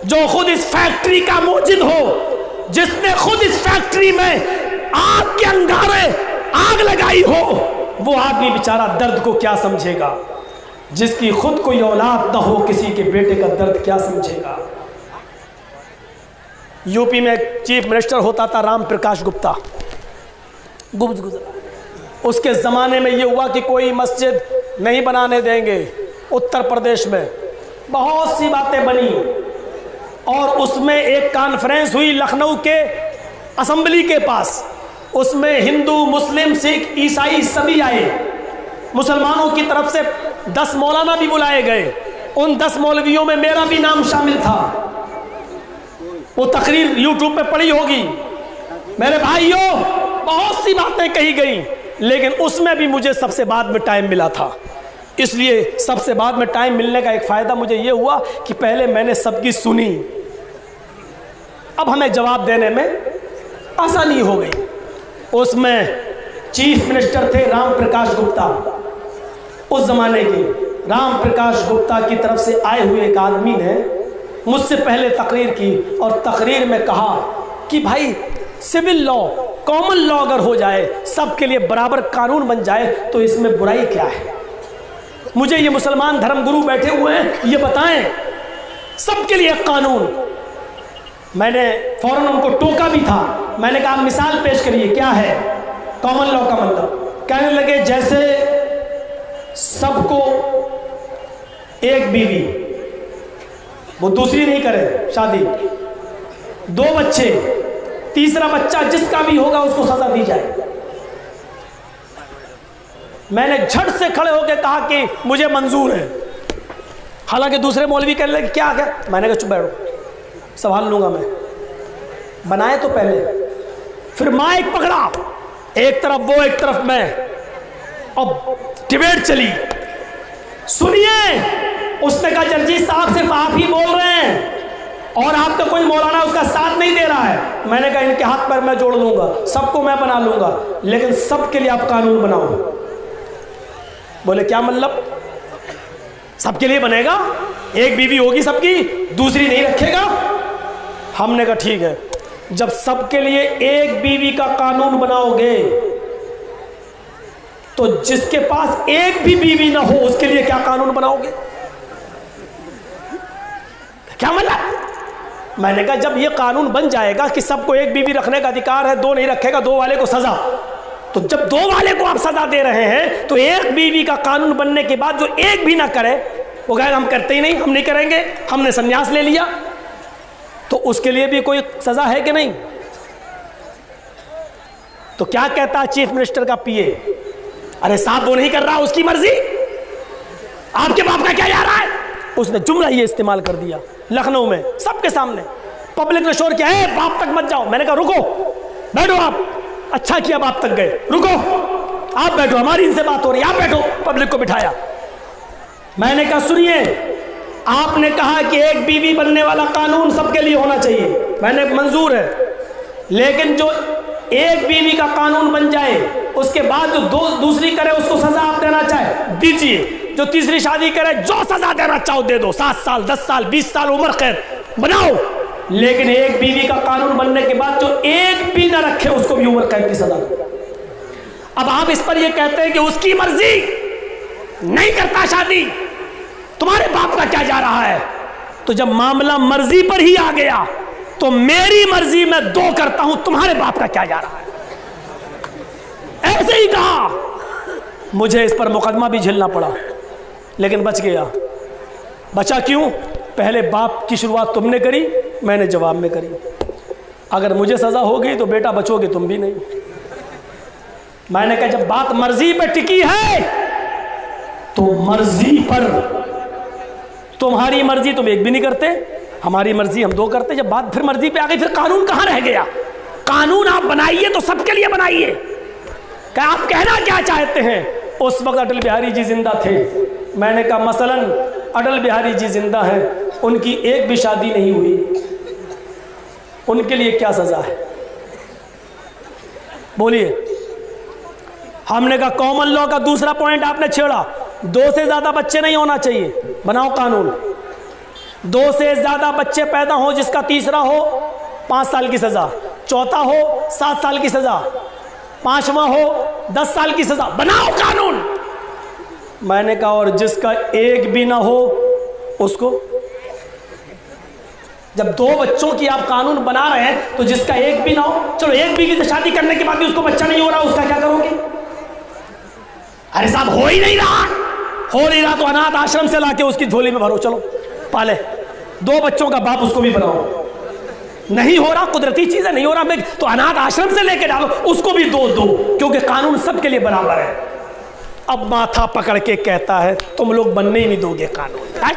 जो खुद इस फैक्ट्री का मोजिद हो, जिसने खुद इस फैक्ट्री में आग के अंगारे आग लगाई हो, वो आदमी बेचारा दर्द को क्या समझेगा? जिसकी खुद कोई औलाद ना हो, किसी के बेटे का दर्द क्या समझेगा? यूपी में चीफ मिनिस्टर होता था राम प्रकाश गुप्ता, गुजरा। उसके ज़माने में ये हुआ कि कोई मस्जिद नहीं बनाने देंगे उत्तर प्रदेश में। बहुत सी बातें बनी और उसमें एक कॉन्फ्रेंस हुई लखनऊ के असेंबली के पास। उसमें हिंदू, मुस्लिम, सिख, ईसाई सभी आए। मुसलमानों की तरफ से 10 मौलाना भी बुलाए गए। उन 10 मौलवियों में मेरा भी नाम शामिल था। वो तकरीर यूट्यूब पे पड़ी होगी। मेरे भाइयों, बहुत सी बातें कही गई, लेकिन उसमें भी मुझे सबसे बाद में टाइम मिला था। इसलिए सबसे बाद में टाइम मिलने का एक फ़ायदा मुझे ये हुआ कि पहले मैंने सबकी सुनी, अब हमें जवाब देने में आसानी हो गई। उसमें चीफ मिनिस्टर थे राम प्रकाश गुप्ता। उस ज़माने के राम प्रकाश गुप्ता की तरफ से आए हुए एक आदमी ने मुझसे पहले तकरीर की और तकरीर में कहा कि भाई सिविल लॉ, कॉमन लॉ अगर हो जाए, सबके लिए बराबर कानून बन जाए, तो इसमें बुराई क्या है? मुझे ये मुसलमान धर्मगुरु बैठे हुए हैं, ये बताएं सबके लिए कानून। मैंने फौरन उनको टोका भी था। मैंने कहा मिसाल पेश करिए, क्या है कॉमन लॉ का मतलब? कहने लगे जैसे सबको एक बीवी, वो दूसरी नहीं करे शादी, 2 बच्चे, तीसरा बच्चा जिसका भी होगा उसको सजा दी जाए। मैंने झट से खड़े होकर कहा कि मुझे मंजूर है। हालांकि दूसरे मौलवी कहने लगे क्या क्या? मैंने कहा चुप बैठो, संभाल लूंगा मैं। बनाए तो पहले, फिर माइक पकड़ा, एक तरफ वो एक तरफ मैं, अब डिबेट चली। सुनिए, उसने कहा जर्जी साहब सिर्फ आप ही बोल रहे हैं और आपका कोई मौलाना उसका साथ नहीं दे रहा है। मैंने कहा इनके हाथ पर मैं जोड़ लूंगा, सबको मैं बना लूंगा, लेकिन सबके लिए आप कानून बनाओ। बोले क्या मतलब? सबके लिए बनेगा? एक बीवी होगी सबकी, दूसरी नहीं रखेगा? हमने कहा ठीक है, जब सबके लिए एक बीवी का कानून बनाओगे तो जिसके पास एक भी बीवी ना हो उसके लिए क्या कानून बनाओगे? क्या मतलब? मैंने कहा जब ये कानून बन जाएगा कि सबको एक बीवी रखने का अधिकार है, 2 नहीं रखेगा, 2 वाले को सजा, तो जब 2 वाले को आप सजा दे रहे हैं तो एक बीवी का कानून बनने के बाद जो एक भी ना करे वो कहेगा हम करते ही नहीं, हम नहीं करेंगे, हमने संन्यास ले लिया, तो उसके लिए भी कोई सजा है कि नहीं? तो क्या कहता है चीफ मिनिस्टर का पीए? अरे साहब वो नहीं कर रहा, उसकी मर्जी, आपके बाप का क्या जा रहा है? उसने जुमला ये इस्तेमाल कर दिया लखनऊ में सबके सामने। पब्लिक ने शोर किया, है बाप तक मत जाओ। मैंने कहा रुको, बैठो आप, अच्छा किया बाप तक गए, रुको आप बैठो, हमारी इनसे बात हो रही है, आप बैठो। पब्लिक को बिठाया। मैंने कहा सुनिए, आपने कहा कि एक बीवी बनने वाला कानून सबके लिए होना चाहिए, मैंने मंजूर है, लेकिन जो एक बीवी का कानून बन जाए उसके बाद जो दूसरी करे उसको सजा आप देना चाहे दीजिए, जो तीसरी शादी करे जो सजा देना चाहो दे दो, 7 साल 10 साल 20 साल उम्र कैद बनाओ, लेकिन एक बीवी का कानून बनने के बाद जो एक भी ना रखे उसको भी उम्र कैद की सजा दो। अब आप इस पर ये कहते हैं कि उसकी मर्जी, नहीं करता शादी, तुम्हारे बाप का क्या जा रहा है? तो जब मामला मर्जी पर ही आ गया तो मेरी मर्जी मैं 2 करता हूं, तुम्हारे बाप का क्या जा रहा है? ऐसे ही कहा। मुझे इस पर मुकदमा भी झेलना पड़ा, लेकिन बच गया। बचा क्यों? पहले बाप की शुरुआत तुमने करी, मैंने जवाब में करी। अगर मुझे सजा होगी तो बेटा बचोगे तुम भी नहीं। मैंने कहा जब बात मर्जी पर टिकी है तो मर्जी पर तुम्हारी मर्जी तुम एक भी नहीं करते, हमारी मर्जी हम दो करते। जब बात फिर मर्जी पे आ गई, फिर कानून कहां रह गया? कानून आप बनाइए तो सबके लिए बनाइए। क्या आप कहना क्या चाहते हैं? उस वक्त अटल बिहारी जी जिंदा थे। मैंने कहा मसलन अटल बिहारी जी जिंदा हैं, उनकी एक भी शादी नहीं हुई, उनके लिए क्या सजा है? बोलिए। हमने कहा कॉमन लॉ का दूसरा पॉइंट आपने छेड़ा, 2 से ज्यादा बच्चे नहीं होना चाहिए, बनाओ कानून। 2 से ज्यादा बच्चे पैदा हो, जिसका तीसरा हो 5 साल की सजा, चौथा हो 7 साल की सजा, 5वां हो 10 साल की सजा, बनाओ कानून। मैंने कहा और जिसका एक भी ना हो उसको? जब 2 बच्चों की आप कानून बना रहे हैं तो जिसका एक भी ना हो, चलो एक भी की शादी करने के बाद भी उसको बच्चा नहीं हो रहा, उसका क्या करोगे? अरे साहब हो ही नहीं रहा तो अनाथ आश्रम से लाके उसकी झोली में भरो, चलो पाले। 2 बच्चों का बाप उसको भी बनाओ। नहीं हो रहा, कुदरती चीज है, नहीं हो रहा तो अनाथ आश्रम से लेके डालो, उसको भी दो, क्योंकि कानून सबके लिए बराबर है। अब माथा पकड़ के कहता है तुम लोग बनने ही नहीं दोगे कानून,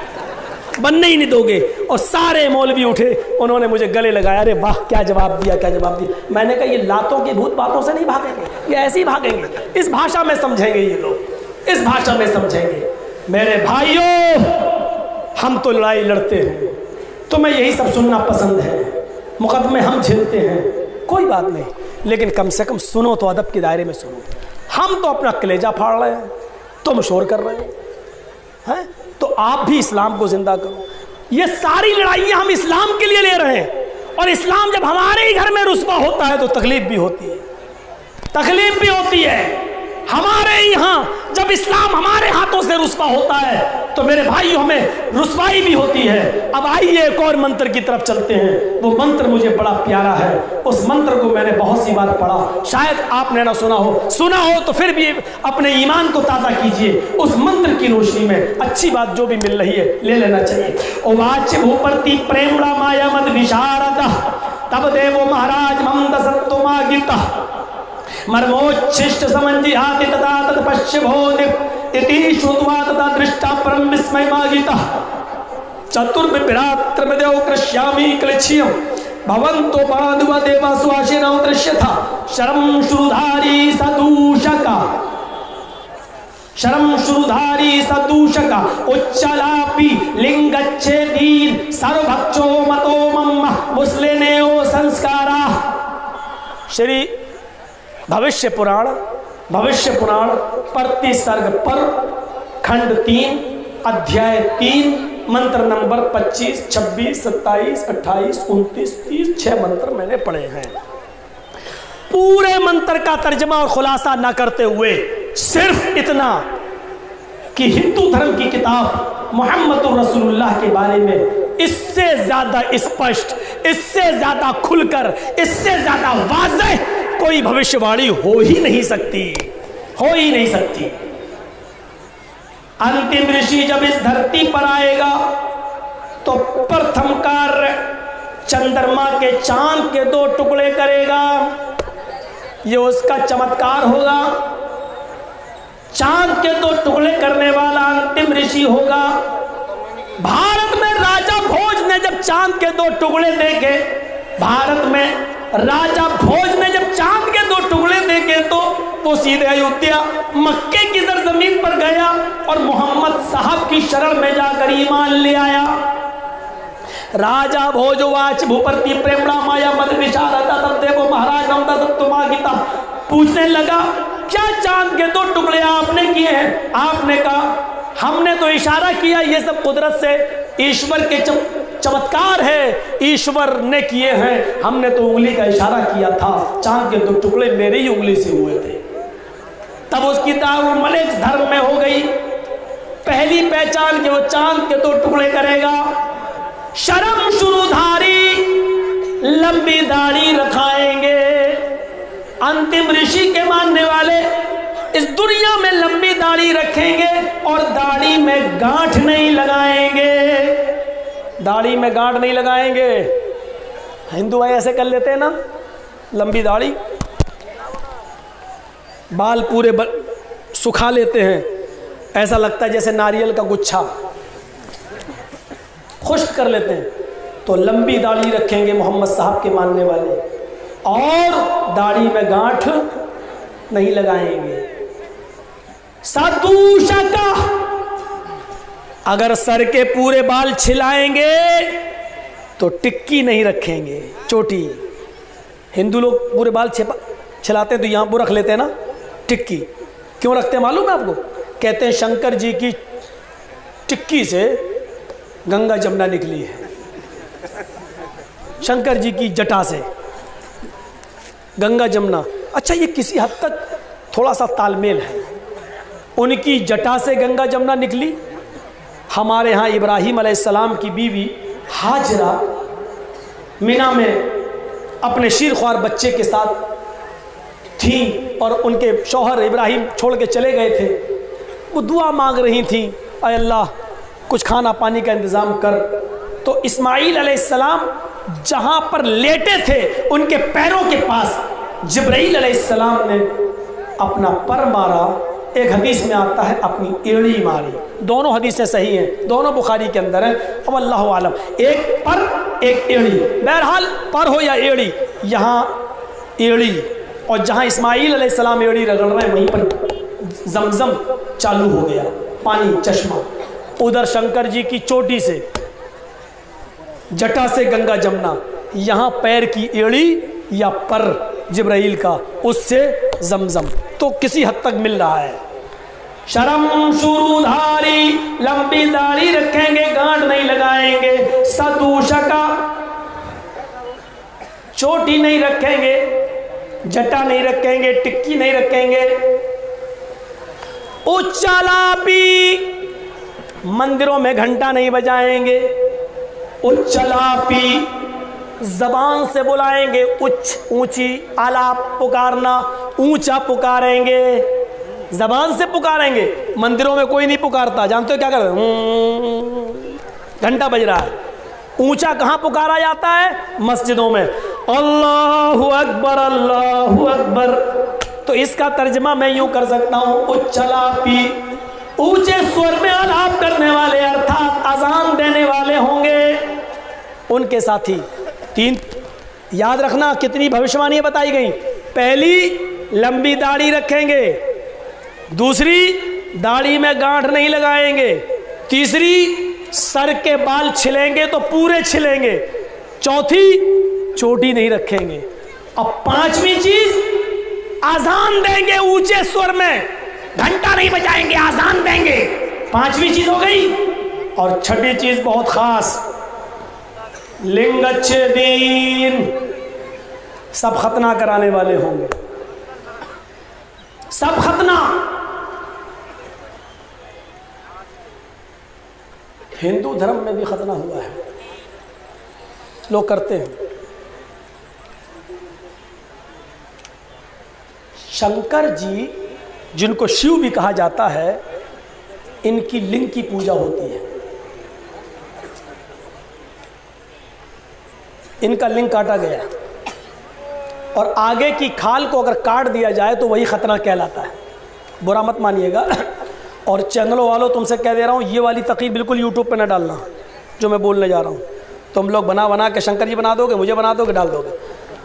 बनने ही नहीं दोगे। और सारे मौलवी उठे, उन्होंने मुझे गले लगाया। अरे वाह क्या जवाब दिया, क्या जवाब दिया। मैंने कहा ये लातों की भूत बातों से नहीं भागेंगे, ये ऐसे ही भागेंगे, इस भाषा में समझेंगे ये लोग, इस भाषा में समझेंगे। मेरे भाइयों, हम तो लड़ाई लड़ते हैं, तुम्हें यही सब सुनना पसंद है, मुकदमे हम झेलते हैं, कोई बात नहीं, लेकिन कम से कम सुनो तो अदब के दायरे में सुनो। हम तो अपना कलेजा फाड़ रहे हैं, तुम शोर कर रहे हैं, तो आप भी इस्लाम को जिंदा करो। ये सारी लड़ाइयां हम इस्लाम के लिए ले रहे हैं, और इस्लाम जब हमारे ही घर में रुस्वा होता है तो तकलीफ भी होती है, तकलीफ भी होती है। हमारे यहाँ जब इस्लाम हमारे हाथों से रुस्वा होता है तो मेरे भाई हमें रुस्वाई भी होती है। अब आइए एक और मंत्र की तरफ चलते हैं। वो मंत्र मुझे बड़ा प्यारा है, उस मंत्र को मैंने बहुत सी बार पढ़ा, शायद आपने ना सुना हो तो फिर भी अपने ईमान को ताज़ा कीजिए। उस मंत्र की रोशनी में अच्छी बात जो भी मिल रही है ले लेना चाहिए। ओवाच भूपर्ति प्रेमणा माया मद विशारद तब देवो महाराज मम दसत्तुमा गीता मर्मोच्छिष्ट समंजिहाति तदा तत्पश्य भोदिप इति श्रुत्वा तदा दृष्टा परम विस्मय मागिता चतुर्विभ्रात्र विदेव कृष्यामि क्लेच्छियम भवन्तो पादुव देवासु आशीनौ दृश्यथा शरम शुरुधारी सदूषका उच्चलापि लिंगच्छेदीन सर्वभक्षो मतो मम्मा मुस्लिनेओ संस्कारा। श्री भविष्य पुराण परति सर्ग पर खंड 3 अध्याय 3 मंत्र नंबर 25, 26, 27, 28, 29, 30 6 मंत्र मैंने पढ़े हैं। पूरे मंत्र का तर्जमा और खुलासा न करते हुए सिर्फ इतना कि हिंदू धर्म की किताब मोहम्मद रसूलुल्लाह के बारे में इससे ज्यादा स्पष्ट, इससे ज्यादा खुलकर, इससे ज्यादा वाज़ेह कोई भविष्यवाणी हो ही नहीं सकती, हो ही नहीं सकती। अंतिम ऋषि जब इस धरती पर आएगा तो प्रथम कार्य चंद्रमा के चांद के 2 टुकड़े करेगा, ये उसका चमत्कार होगा। चांद के 2 टुकड़े करने वाला अंतिम ऋषि होगा। भारत में राजा भोज ने जब चांद के 2 टुकड़े देखे, भारत में राजा भोज ने जब चांद के 2 टुकड़े देखे तो वो सीधे अयोध्या मक्के की सरजमीन पर गया और मोहम्मद साहब की शरण में जाकर ईमान ले आया। राजा भोजवाच भूपर्ति प्रेमणा माया मद विशारदा तब देखो महाराज नमदा सत्तुमा गीता पूछने लगा क्या चांद के 2 टुकड़े आपने किए हैं? आपने कहा हमने तो इशारा किया, ये सब कुदरत से ईश्वर के चमत्कार है, ईश्वर ने किए हैं, हमने तो उंगली का इशारा किया था, चांद के 2 टुकड़े मेरे ही उंगली से हुए थे। तब उसकी दारुल मलेक धर्म में हो गई। पहली पहचान कि वो चांद के 2 टुकड़े करेगा। शर्म शुरूधारी, लंबी दाढ़ी रखाएंगे। अंतिम ऋषि के मानने वाले इस दुनिया में लंबी दाढ़ी रखेंगे और दाढ़ी में गांठ नहीं लगाएंगे, दाढ़ी में गांठ नहीं लगाएंगे। हिंदू भाई ऐसे कर लेते हैं ना, लंबी दाढ़ी, बाल पूरे सुखा लेते हैं, ऐसा लगता है जैसे नारियल का गुच्छा, खुश्क कर लेते हैं, तो लंबी दाढ़ी रखेंगे मोहम्मद साहब के मानने वाले, और दाढ़ी में गांठ नहीं लगाएंगे। सदूशका, अगर सर के पूरे बाल छिलाएंगे तो टिक्की नहीं रखेंगे, चोटी। हिंदू लोग पूरे बाल छिलाते हैं तो यहाँ वो रख लेते हैं ना टिक्की। क्यों रखते हैं मालूम है आपको? कहते हैं शंकर जी की टिक्की से गंगा जमुना निकली है, शंकर जी की जटा से गंगा जमुना। अच्छा, ये किसी हद तक थोड़ा सा तालमेल है। उनकी जटा से गंगा जमुना निकली, हमारे यहाँ इब्राहीम अलैहिस्सलाम की बीवी हाजरा मीना में अपने शीरख्वार बच्चे के साथ थी, और उनके शौहर इब्राहिम छोड़ के चले गए थे। वो दुआ मांग रही थी, अय अल्लाह कुछ खाना पानी का इंतज़ाम कर। तो इस्माईल अलैहिस्सलाम जहाँ पर लेटे थे उनके पैरों के पास जिब्राईल अलैहिस्सलाम ने अपना पर मारा। एक हदीस में आता है अपनी एड़ी मारी। दोनों हदीसें सही हैं, दोनों बुखारी के अंदर हैं। अब अल्लाह आलम, एक पर एक एड़ी, बहरहाल पर हो या एड़ी, यहाँ एड़ी, और जहाँ इस्माईल अलैहिस्सलाम एड़ी रगड़ रहे हैं वहीं पर जमजम चालू हो गया, पानी चश्मा। उधर शंकर जी की चोटी से जटा से गंगा जमुना, यहाँ पैर की एड़ी या पर जिब्राइल का, उससे जमजम। तो किसी हद तक मिल रहा है। शर्म शुरूधारी, लंबी दाढ़ी रखेंगे, गांठ नहीं लगाएंगे। सदूशका, चोटी नहीं रखेंगे, जटा नहीं रखेंगे, टिक्की नहीं रखेंगे। उच्चलापी, मंदिरों में घंटा नहीं बजाएंगे। उच्चलापी, जबान से बुलाएंगे, उच्च ऊंची, आलाप पुकारना, ऊंचा पुकारेंगे, जबान से पुकारेंगे। मंदिरों में कोई नहीं पुकारता, जानते हो क्या कर रहे? घंटा बज रहा है। ऊंचा कहाँ पुकारा जाता है? मस्जिदों में, अल्लाहु अकबर अल्लाहु अकबर। तो इसका तर्जमा मैं यूं कर सकता हूं, उच्चलापी, ऊंचे स्वर में आलाप करने वाले, अर्थात अजान देने वाले होंगे। उनके साथी तीन, याद रखना कितनी भविष्यवाणियां बताई गई। पहली, लंबी दाढ़ी रखेंगे। दूसरी, दाढ़ी में गांठ नहीं लगाएंगे। तीसरी, सर के बाल छिलेंगे तो पूरे छिलेंगे। चौथी, चोटी नहीं रखेंगे। अब पांचवी चीज, आजान देंगे ऊंचे स्वर में, घंटा नहीं बजाएंगे, आजान देंगे। पांचवी चीज हो गई। और छठी चीज बहुत खास, लिंगच्छेदीन, सब खतना कराने वाले होंगे, सब खतना। हिंदू धर्म में भी खतना हुआ है, लोग करते हैं। शंकर जी, जिनको शिव भी कहा जाता है, इनकी लिंग की पूजा होती है। इनका लिंग काटा गया, और आगे की खाल को अगर काट दिया जाए तो वही खतना कहलाता है। बुरा मत मानिएगा, और चैनलों वालों तुमसे कह दे रहा हूँ, ये वाली तकरीर बिल्कुल यूट्यूब पे ना डालना जो मैं बोलने जा रहा हूँ। तुम लोग बना बना के शंकर जी बना दोगे, मुझे बना दोगे, डाल दोगे,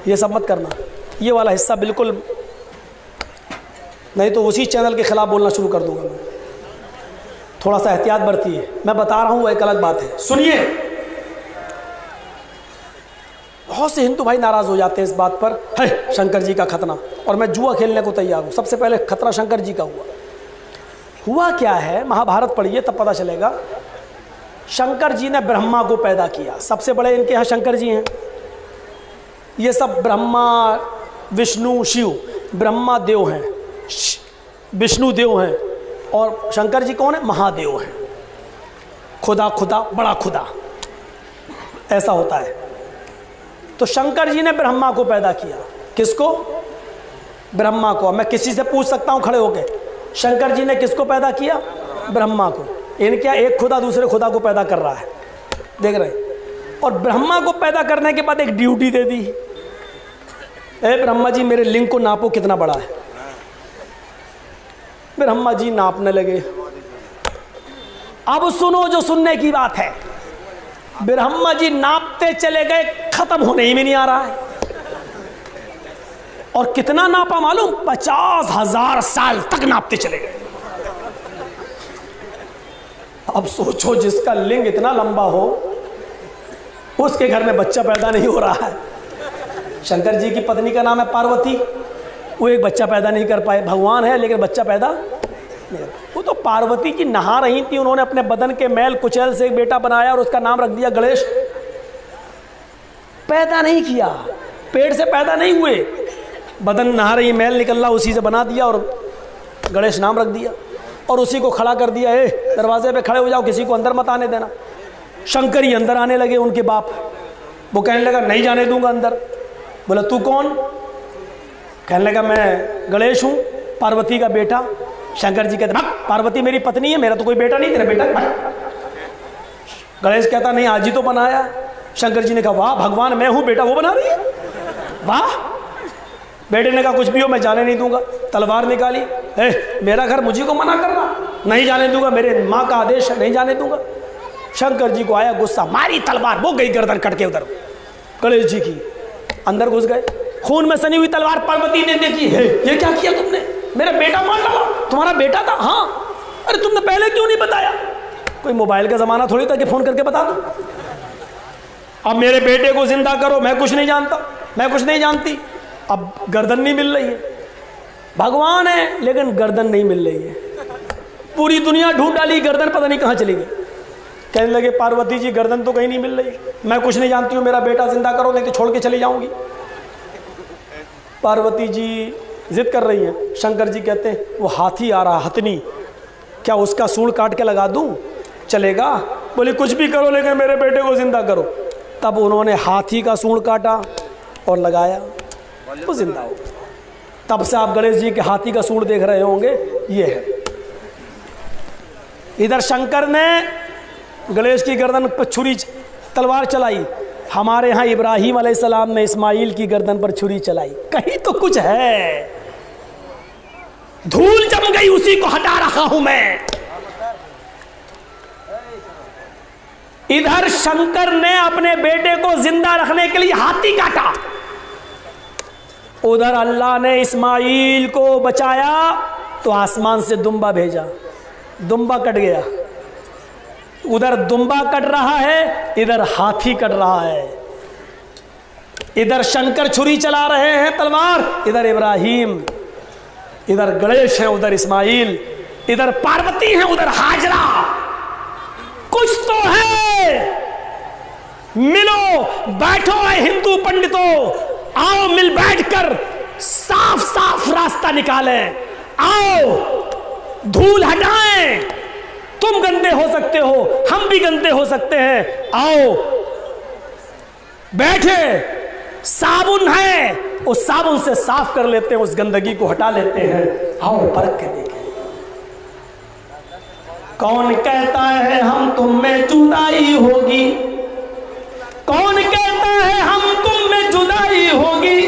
ये सब मत करना। ये वाला हिस्सा बिल्कुल नहीं, तो उसी चैनल के खिलाफ बोलना शुरू कर दूंगा मैं। थोड़ा सा एहतियात बरतिए, मैं बता रहा हूँ वो एक अलग बात है। सुनिए, बहुत से हिंदू भाई नाराज हो जाते हैं इस बात पर, है शंकर जी का खतना, और मैं जुआ खेलने को तैयार हूँ। सबसे पहले खतना शंकर जी का हुआ क्या है, महाभारत पढ़िए तब पता चलेगा। शंकर जी ने ब्रह्मा को पैदा किया, सबसे बड़े इनके यहाँ शंकर जी हैं। ये सब ब्रह्मा, विष्णु, शिव, ब्रह्मा देव हैं, विष्णु देव हैं, और शंकर जी कौन है? महादेव हैं। खुदा, खुदा, बड़ा खुदा, ऐसा होता है। तो शंकर जी ने ब्रह्मा को पैदा किया। किसको? ब्रह्मा को। मैं किसी से पूछ सकता हूं खड़े होके, शंकर जी ने किसको पैदा किया? ब्रह्मा को। इनके एक खुदा दूसरे खुदा को पैदा कर रहा है, देख रहे हैं। और ब्रह्मा को पैदा करने के बाद एक ड्यूटी दे दी, ए ब्रह्मा जी मेरे लिंग को नापो कितना बड़ा है। ब्रह्मा जी नापने लगे। अब सुनो जो सुनने की बात है। ब्रह्मा जी नापते चले गए, खत्म होने ही में नहीं आ रहा है। और कितना नापा मालूम? 50,000 साल तक नापते चले गए। अब सोचो, जिसका लिंग इतना लंबा हो उसके घर में बच्चा पैदा नहीं हो रहा है। शंकर जी की पत्नी का नाम है पार्वती, वो एक बच्चा पैदा नहीं कर पाए। भगवान है लेकिन बच्चा पैदा नहीं। वो तो पार्वती जी नहा रही थी, उन्होंने अपने बदन के मैल कुचैल से एक बेटा बनाया और उसका नाम रख दिया गणेश। पैदा नहीं किया, पेट से पैदा नहीं हुए, बदन नहा रही, मैल निकल रहा, उसी से बना दिया और गणेश नाम रख दिया और उसी को खड़ा कर दिया। दरवाजे पे खड़े हो जाओ, किसी को अंदर मत आने देना। शंकर ही अंदर आने लगे, उनके बाप। वो कहने लगा नहीं जाने दूंगा अंदर। बोला तू कौन? कहने लगा मैं गणेश हूँ, पार्वती का बेटा। शंकर जी कहते भाग, पार्वती मेरी पत्नी है, मेरा तो कोई बेटा नहीं, तेरा बेटा। गणेश कहता नहीं, आज ही तो बनाया। शंकर जी ने कहा वाह भगवान, मैं हूँ बेटा वो बना रही है, वाह। बेटे ने कहा कुछ भी हो मैं जाने नहीं दूंगा। तलवार निकाली, मेरा घर मुझे को मना कर रहा, नहीं जाने दूंगा, मेरे माँ का आदेश है, नहीं जाने दूंगा। शंकर जी को आया गुस्सा, मारी तलवार, वो गई गर्दन कट के उधर गणेश जी की। अंदर घुस गए, खून में सनी हुई तलवार पार्वती ने देखी। ये क्या किया तुमने? मेरा बेटा मार डाला। तुम्हारा बेटा था? हाँ। अरे तुमने पहले क्यों नहीं बताया? कोई मोबाइल का जमाना थोड़ी था कि फोन करके बता दो। अब मेरे बेटे को जिंदा करो, मैं कुछ नहीं जानता, मैं कुछ नहीं जानती। अब गर्दन नहीं मिल रही है, भगवान है लेकिन गर्दन नहीं मिल रही है। पूरी दुनिया ढूंढ डाली, गर्दन पता नहीं कहाँ चली गई। कहने लगे पार्वती जी गर्दन तो कहीं नहीं मिल रही, मैं कुछ नहीं जानती हूँ, मेरा बेटा जिंदा करो नहीं तो छोड़ के चली जाऊंगी। पार्वती जी जिद कर रही हैं। शंकर जी कहते हैं वो हाथी आ रहा, हथनी, क्या उसका सूंड काट के लगा दूं, चलेगा? बोले कुछ भी करो लेकिन मेरे बेटे को जिंदा करो। तब उन्होंने हाथी का सूंड काटा और लगाया, वो जिंदा हो। तब से आप गणेश जी के हाथी का सूंड देख रहे होंगे, ये है। इधर शंकर ने गणेश की गर्दन पर छुरी तलवार चलाई, हमारे यहाँ इब्राहिम अलैहिस्सलाम ने इस्माइल की गर्दन पर छुरी चलाई। कहीं तो कुछ है, धूल जम गई उसी को हटा रहा हूं मैं। इधर शंकर ने अपने बेटे को जिंदा रखने के लिए हाथी काटा, उधर अल्लाह ने इस्माइल को बचाया तो आसमान से दुम्बा भेजा, दुम्बा कट गया। उधर दुम्बा कट रहा है, इधर हाथी कट रहा है। इधर शंकर छुरी चला रहे हैं तलवार, इधर इब्राहिम, इधर गणेश है, उधर इस्माइल, इधर पार्वती है, उधर हाजरा। कुछ तो है, मिलो, बैठो है हिंदू पंडितों, आओ मिल बैठकर साफ साफ रास्ता निकालें, आओ धूल हटाएं। तुम गंदे हो सकते हो, हम भी गंदे हो सकते हैं, आओ बैठे, साबुन है उस साबुन से साफ कर लेते हैं, उस गंदगी को हटा लेते हैं, आओ परख के देखें। कौन कहता है हम तुम में जुदाई होगी, कौन कहता है हम तुम में जुदाई होगी,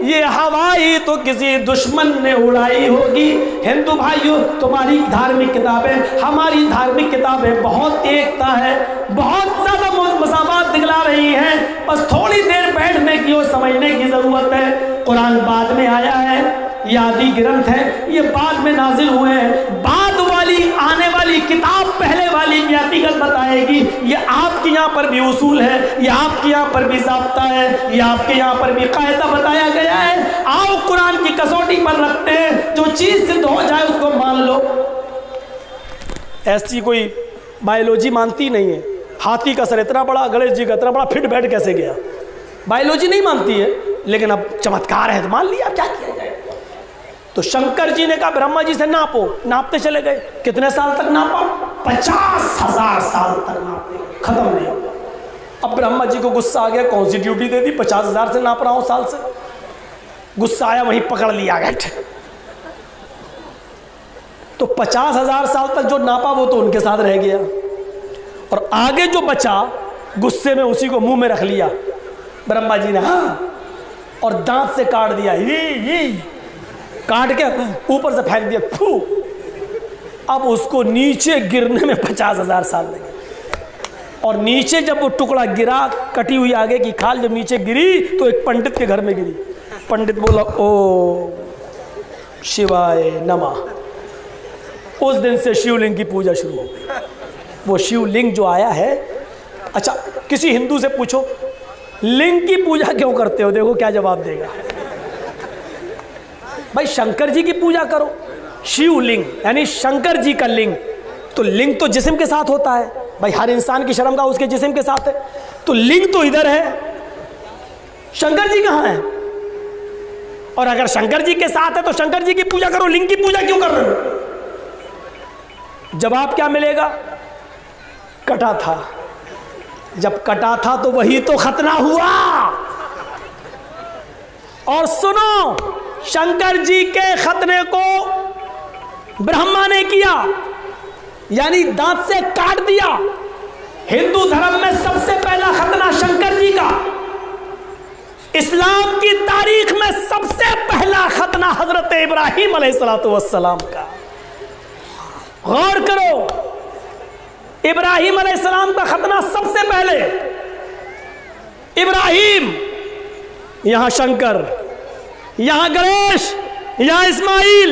ये हवाई तो किसी दुश्मन ने उड़ाई होगी। हिंदू भाइयों, तुम्हारी धार्मिक किताबें, हमारी धार्मिक किताबें बहुत एकता है, बहुत ज्यादा मसावत दिखला रही हैं, बस थोड़ी देर बैठने की और समझने की जरूरत है। कुरान बाद में आया है, ये आदि ग्रंथ है, ये बाद में नाजिल हुए हैं। बाद वाली आने वाली किताब पहले वाली की हकीकत बताएगी। ये आपके यहाँ पर भी उसूल है, ये आपके यहाँ पर भी ज़ाब्ता है, ये आपके यहाँ पर भी कायदा बताया गया है। आओ कुरान की कसौटी पर रखते हैं, जो चीज़ सिद्ध हो जाए उसको मान लो। ऐसी कोई बायोलॉजी मानती नहीं है। हाथी का सर इतना बड़ा, गणेश जी का इतना बड़ा, फिट बैठ कैसे गया? बायोलॉजी नहीं मानती है, लेकिन अब चमत्कार है तो मान लिया, क्या किया जाए। तो शंकर जी ने कहा ब्रह्मा जी से नापो, नापते चले गए। कितने साल तक नापा? 50,000 साल तक नापते, खत्म नहीं हुआ। अब ब्रह्मा जी को गुस्सा आ गया, कौन सी ड्यूटी दे दी, 50,000 से नाप रहा हूं साल से। गुस्सा आया, वहीं पकड़ लिया गया। तो 50,000 साल तक जो नापा वो तो उनके साथ रह गया, और आगे जो बचा गुस्से में उसी को मुंह में रख लिया ब्रह्मा जी ने, हाँ, और दांत से काट दिया, ये काट के ऊपर से फेंक दिया, फू। अब उसको नीचे गिरने में 50,000 साल लगे। और नीचे जब वो टुकड़ा गिरा, कटी हुई आगे की खाल जब नीचे गिरी तो एक पंडित के घर में गिरी। पंडित बोला ओ शिवाय नमः। उस दिन से शिवलिंग की पूजा शुरू हो गई। वो शिवलिंग जो आया है, अच्छा किसी हिंदू से पूछो लिंग की पूजा क्यों करते हो, देखो क्या जवाब देगा। भाई शंकर जी की पूजा करो, शिवलिंग यानी शंकर जी का लिंग। तो लिंग तो जिस्म के साथ होता है भाई, हर इंसान की शर्मगाह उसके जिस्म के साथ है, तो लिंग तो इधर है, शंकर जी कहाँ है? और अगर शंकर जी के साथ है तो शंकर जी की पूजा करो, लिंग की पूजा क्यों कर रहे हो? जवाब क्या मिलेगा? कटा था। जब कटा था तो वही तो खतना हुआ। और सुनो, शंकर जी के खतने को ब्रह्मा ने किया, यानी दांत से काट दिया। हिंदू धर्म में सबसे पहला खतना शंकर जी का। इस्लाम की तारीख में सबसे पहला खतना हजरत इब्राहिम अलैहिस्सलाम का। गौर करो, इब्राहिम अलैहिस्सलाम का खतना सबसे पहले। इब्राहिम, यहां शंकर, यहां गणेश, यहां इस्माइल,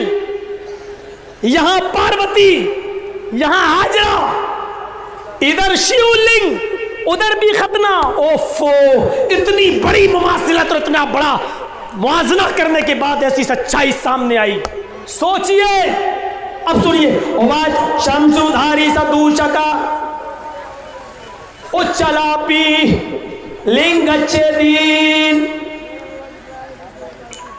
यहां पार्वती, यहां हाजरा, इधर शिवलिंग, उधर भी खतना। ओफो, इतनी बड़ी मुमासिलत और इतना बड़ा मुआजना करने के बाद ऐसी सच्चाई सामने आई। सोचिए, अब सुनिए, वाज शमसुधारी सदूषका उच्चलापी लिंग अच्छे दीन।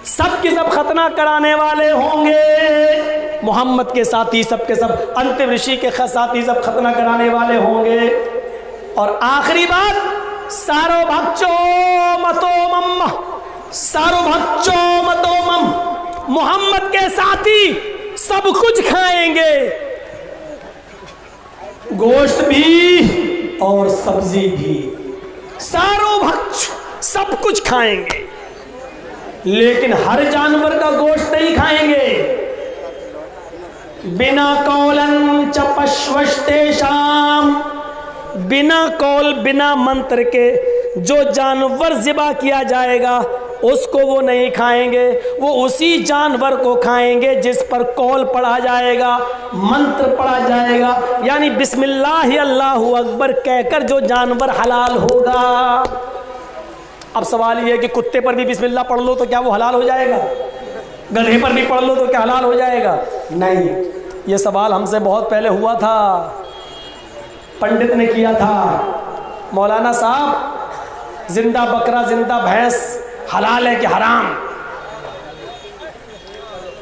सब के सब खतना कराने वाले होंगे, मोहम्मद के साथी सब के सब, अंतिम ऋषि के साथी सब खतना कराने वाले होंगे। और आखिरी बात, सारो भक्चो मतो मम, सारो भक्चो मतो मम, मोहम्मद के साथी सब कुछ खाएंगे, गोश्त भी और सब्जी भी, सारो भक्ष सब कुछ खाएंगे, लेकिन हर जानवर का गोश्त नहीं खाएंगे। बिना कौलन च पश्वस्तेषाम, बिना कौल बिना मंत्र के जो जानवर ज़िबा किया जाएगा उसको वो नहीं खाएंगे, वो उसी जानवर को खाएंगे जिस पर कौल पढ़ा जाएगा, मंत्र पढ़ा जाएगा, यानी बिस्मिल्लाह अल्लाहु अकबर कहकर जो जानवर हलाल होगा। अब सवाल ये है कि कुत्ते पर भी बिस्मिल्लाह पढ़ लो तो क्या वो हलाल हो जाएगा? गधे पर भी पढ़ लो तो क्या हलाल हो जाएगा? नहीं। ये सवाल हमसे बहुत पहले हुआ था, पंडित ने किया था, मौलाना साहब जिंदा बकरा जिंदा भैंस हलाल है कि हराम?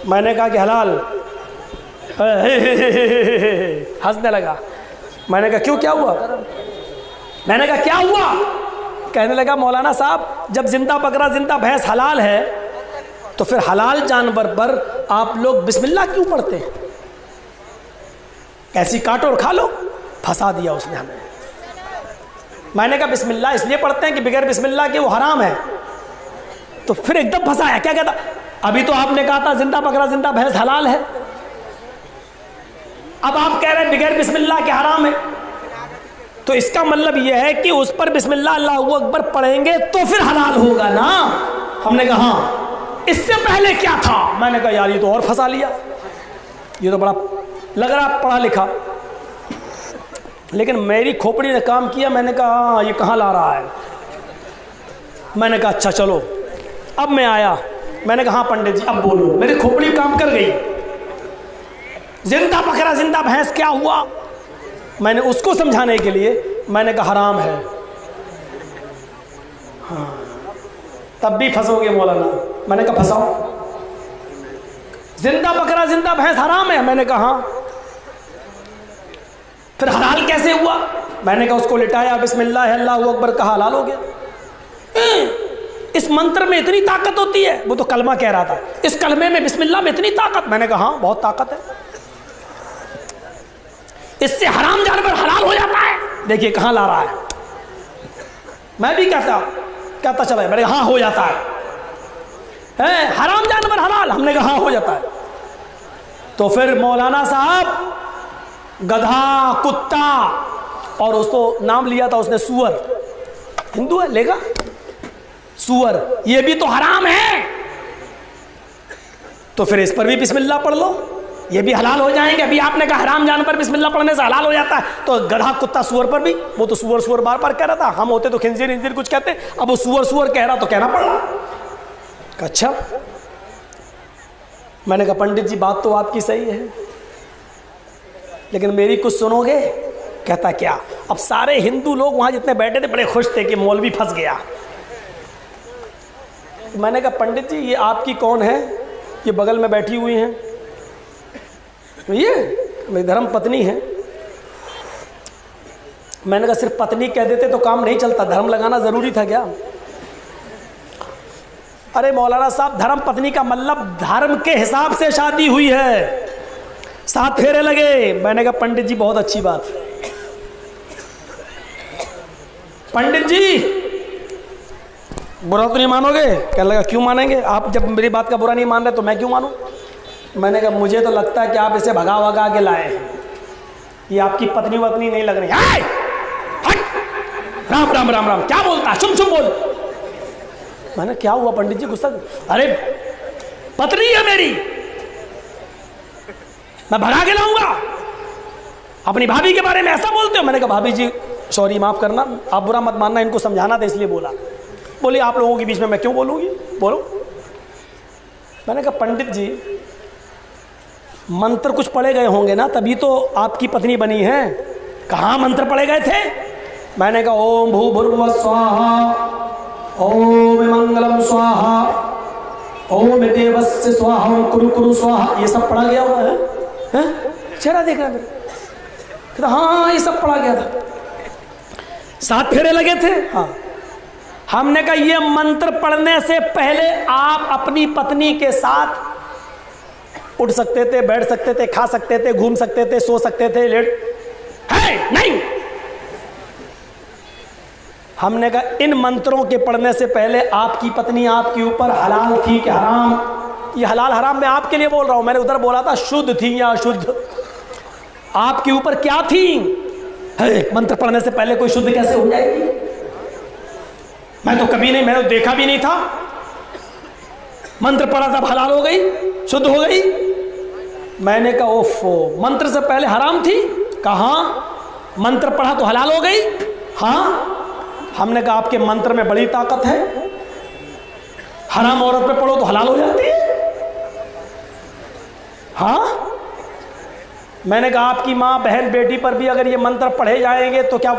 मैंने कहा कि हलाल। हंसने लगा। मैंने कहा क्यों, क्या हुआ? मैंने कहा क्या हुआ? कहने लगा मौलाना साहब जब जिंदा बकरा जिंदा भैंस हलाल है तो फिर हलाल जानवर पर आप लोग बिस्मिल्लाह क्यों पढ़ते हैं? ऐसी काटो और खा लो। फंसा दिया उसने हमें। मैंने कहा बिस्मिल्लाह इसलिए पढ़ते हैं कि बगैर बिस्मिल्लाह के वो हराम है। तो फिर एकदम फंसाया। क्या कहता? अभी तो आपने कहा था जिंदा बकरा जिंदा भैंस हलाल है, अब आप कह रहे हैं बगैर बिस्मिल्लाह के हराम है। तो इसका मतलब यह है कि उस पर बिस्मिल्लाह अल्लाहु अकबर पढ़ेंगे तो फिर हलाल होगा ना। हमने कहा हाँ। इससे पहले क्या था? मैंने कहा यार ये तो और फंसा लिया, ये तो बड़ा लग रहा पढ़ा लिखा। लेकिन मेरी खोपड़ी ने काम किया। मैंने कहा हाँ ये कहाँ ला रहा है। मैंने कहा अच्छा चलो। अब मैं आया, मैंने कहा हाँ पंडित जी अब बोलो। मेरी खोपड़ी काम कर गई। जिंदा बकरा जिंदा भैंस क्या हुआ? मैंने उसको समझाने के लिए मैंने कहा हराम है। हाँ तब भी फंसोगे मौलाना। मैंने कहा फंसाओ। जिंदा बकरा जिंदा भैंस हराम है? मैंने कहा हाँ। फिर हलाल कैसे हुआ? मैंने कहा उसको लिटाया, बिस्मिल्लाह अल्लाहु अकबर कहा, हलाल हो गया। इस मंत्र में इतनी ताकत होती है? वो तो कलमा कह रहा था। इस कलमे में बिस्मिल्लाह में इतनी ताकत? मैंने कहा हाँ बहुत ताकत है। इससे हराम जानवर हलाल हो जाता है? देखिए कहाँ ला रहा है। मैं भी कहता चला। मैंने कहा हाँ हो जाता है। हराम जानवर हलाल? हमने कहा हाँ हो जाता है। तो फिर मौलाना साहब गधा कुत्ता और उसको नाम लिया था उसने सूअर। हिंदू है, लेगा सूअर, ये भी तो हराम है, तो फिर इस पर भी बिस्मिल्लाह पढ़ लो, ये भी हलाल हो जाएंगे। अभी आपने कहा हराम जानवर बिस्मिल्लाह पढ़ने से हलाल हो जाता है, तो गधा कुत्ता सूअर पर भी, वो तो सूअर सूअर बार बार कह रहा था, हम होते तो खिंजीर इंजीर कुछ कहते, अब वो सूअर सूअर कह रहा तो कहना पड़ रहा। अच्छा, मैंने कहा पंडित जी बात तो आपकी सही है, लेकिन मेरी कुछ सुनोगे? कहता क्या? अब सारे हिंदू लोग वहां जितने बैठे थे बड़े खुश थे कि मौलवी फंस गया। मैंने कहा पंडित जी ये आपकी कौन है? ये बगल में बैठी हुई हैं, ये मेरी धर्म पत्नी है। मैंने कहा सिर्फ पत्नी कह देते तो काम नहीं चलता, धर्म लगाना जरूरी था क्या? अरे मौलाना साहब, धर्म पत्नी का मतलब धर्म के हिसाब से शादी हुई है, 7 फेरे लगे। मैंने कहा पंडित जी बहुत अच्छी बात। पंडित जी बुरा तो नहीं मानोगे? कहने लगा क्यों मानेंगे, आप जब मेरी बात का बुरा नहीं मान रहे तो मैं क्यों मानूं? मैंने कहा मुझे तो लगता है कि आप इसे भगा भगा के लाए हैं, ये आपकी पत्नी वत्नी नहीं लग रही। राम राम राम राम, क्या बोलता, चुप चुप बोल। मैंने क्या हुआ पंडित जी गुस्सा? अरे पत्नी है मेरी, मैं भगा के लाऊंगा, अपनी भाभी के बारे में ऐसा बोलते हो? मैंने कहा भाभी जी सॉरी माफ करना, आप बुरा मत मानना, इनको समझाना था इसलिए बोला। बोली आप लोगों के बीच में मैं क्यों बोलूंगी, बोलो। मैंने कहा पंडित जी मंत्र कुछ पढ़े गए होंगे ना, तभी तो आपकी पत्नी बनी है। कहाँ मंत्र पढ़े गए थे? मैंने कहा ओम भूर्भुवः स्वाहा, ओम मंगलम स्वाहा, ओम देवस्य स्वाहा, ओम कुरु कुरु स्वाहा, ये सब पढ़ा गया हुआ है? चेहरा देख रहा मेरे, कहता हाँ ये सब पढ़ा गया था। 7 फेरे लगे थे। हाँ, हमने कहा ये मंत्र पढ़ने से पहले आप अपनी पत्नी के साथ उठ सकते थे, बैठ सकते थे, खा सकते थे, घूम सकते थे, सो सकते थे, लेट है नहीं। हमने कहा इन मंत्रों के पढ़ने से पहले आपकी पत्नी आपके ऊपर हलाल थी कि हराम? ये हलाल हराम मैं आपके लिए बोल रहा हूं, मैंने उधर बोला था शुद्ध थी या अशुद्ध। आपके ऊपर क्या थी? है, मंत्र पढ़ने से पहले कोई शुद्ध कैसे हो जाएगी? मैं तो कभी नहीं, मैंने तो देखा भी नहीं था। मंत्र पढ़ा तब हलाल हो गई, शुद्ध हो गई। मैंने कहा ओफो, मंत्र से पहले हराम थी? कहाँ, मंत्र पढ़ा तो हलाल हो गई। हाँ, हमने कहा आपके मंत्र में बड़ी ताकत है, हराम औरत पे पढ़ो तो हलाल हो जाती है। हाँ, मैंने कहा आपकी माँ बहन बेटी पर भी अगर ये मंत्र पढ़े जाएंगे तो क्या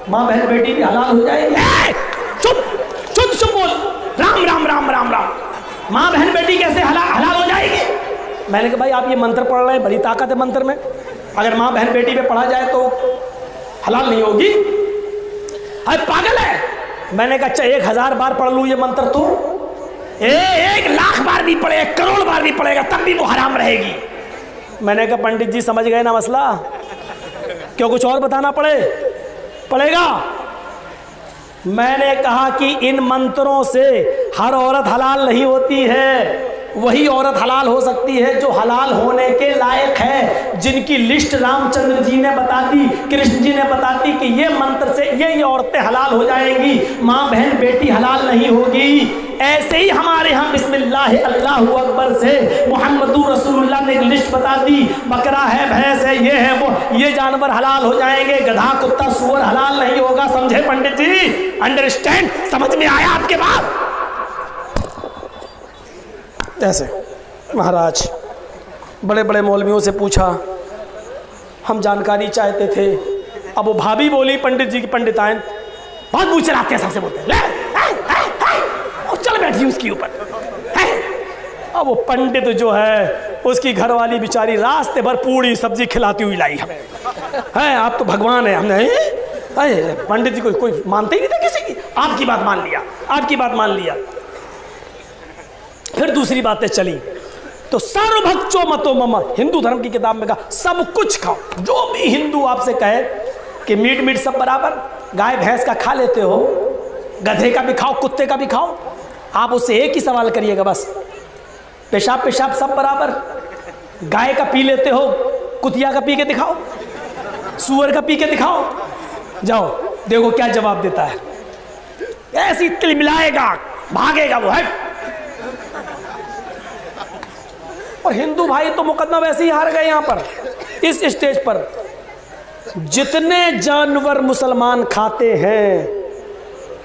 माँ बहन बेटी भी हलाल हो जाएंगे? चुप चुप चुप बोल, राम राम राम राम राम, माँ बहन बेटी कैसे हलाल हो जाएगी? मैंने कहा भाई आप ये मंत्र पढ़ रहे हैं, बड़ी ताकत है मंत्र में, अगर माँ बहन बेटी पे पढ़ा जाए तो हलाल नहीं होगी। अरे पागल है। मैंने कहा अच्छा 1000 बार पढ़ लूँ ये मंत्र तो 1,00,000 बार भी पढ़े, 1 करोड़ बार भी पढ़ेगा तब भी वो हराम रहेगी। मैंने कहा पंडित जी समझ गए ना मसला, क्यों कुछ और बताना पड़ेगा? मैंने कहा कि इन मंत्रों से हर औरत हलाल नहीं होती है, वही औरत हलाल हो सकती है जो हलाल होने के लायक है, जिनकी लिस्ट रामचंद्र जी ने बता दी, कृष्ण जी ने बता दी कि ये मंत्र से ये औरतें हलाल हो जाएंगी, माँ बहन बेटी हलाल नहीं होगी। ऐसे ही हमारे यहाँ बिस्मिल्लाह अल्लाहु अकबर से मुहम्मदुर रसूलुल्लाह ने एक लिस्ट बता दी, बकरा है, भैंस है, ये है वो, ये जानवर हलाल हो जाएंगे, गधा कुत्ता सूअर हलाल नहीं होगा। समझे पंडित जी? अंडरस्टैंड? समझ में आया आपके बात? ऐसे महाराज बड़े बड़े मौलवियों से पूछा, हम जानकारी चाहते थे। अब वो भाभी बोली पंडित जी की पंडितायन बहुत पूछ चलाते हैं, सबसे बोलते हैं चल बैठी उसके ऊपर। अब वो पंडित जो है उसकी घरवाली बेचारी रास्ते भर पूरी सब्जी खिलाती हुई लाई हमें। है आप तो भगवान है। हमने पंडित जी को कोई मानते ही नहीं था किसी की, आपकी बात मान लिया, आपकी बात मान लिया। फिर दूसरी बातें चली तो सर्वभक्षो मतो मम, हिंदू धर्म की किताब में कहा सब कुछ खाओ, जो भी हिंदू आपसे कहे कि मीट सब बराबर, गाय भैंस का खा लेते हो, गधे का भी खाओ, कुत्ते का भी खाओ, आप उससे एक ही सवाल करिएगा बस, पेशाब सब बराबर, गाय का पी लेते हो, कुतिया का पी के दिखाओ, सुअर का पी के दिखाओ, जाओ देखो क्या जवाब देता है। ऐसी तिलमिलाएगा, भागेगा वो, है। और हिंदू भाई तो मुकदमा वैसे ही हार गए यहां पर, इस स्टेज पर। जितने जानवर मुसलमान खाते हैं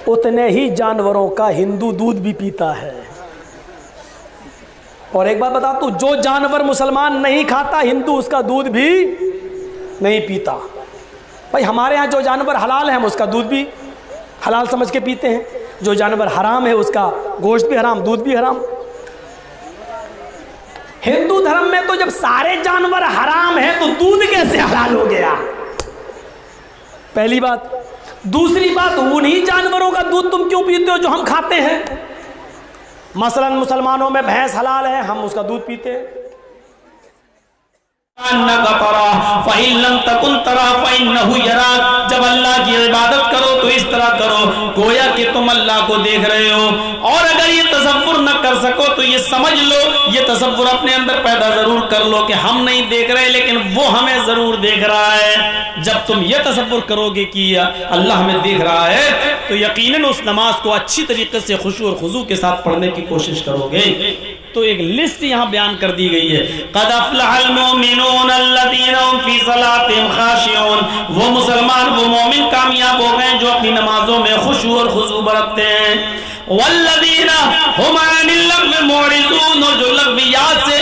उतने ही जानवरों का हिंदू दूध भी पीता है। और एक बात बता तू, जो जानवर मुसलमान नहीं खाता हिंदू उसका दूध भी नहीं पीता। भाई हमारे यहाँ जो जानवर हलाल है हम उसका दूध भी हलाल समझ के पीते हैं, जो जानवर हराम है उसका गोश्त भी हराम, दूध भी हराम। हिंदू धर्म में तो जब सारे जानवर हराम है तो दूध कैसे हलाल हो गया? पहली बात। दूसरी बात, उन्हीं जानवरों का दूध तुम क्यों पीते हो जो हम खाते हैं? मसलन मुसलमानों में भैंस हलाल है, हम उसका दूध पीते हैं। जब अल्लाह की इबादत करो तो इस तरह करो गोया कि तुम अल्लाह को देख रहे हो। और अगर ये तसव्वुर न कर सको तो ये समझ लो, ये तसव्वुर अपने अंदर पैदा जरूर कर लो कि हम नहीं देख रहे लेकिन वो हमें जरूर देख रहा है। जब तुम ये तसव्वुर करोगे कि अल्लाह हमें देख रहा है तो यकीनन उस नमाज को अच्छी तरीके से खुशू और खुजू के साथ पढ़ने की कोशिश करोगे। तो एक लिस्ट यहाँ बयान कर दी गई है। क़द अफ़लहल मुमिनून अल्लज़ीना हुम फ़ी सलातिहिम ख़ाशिऊन, वो मुसलमान वो मोमिन कामयाब हो गए जो अपनी नमाजों में खुशू और खुजू बरतते हैं। वल्लज़ीना हुम अनिल लग़्वी मुअरिज़ून, और जो लग़वियात से,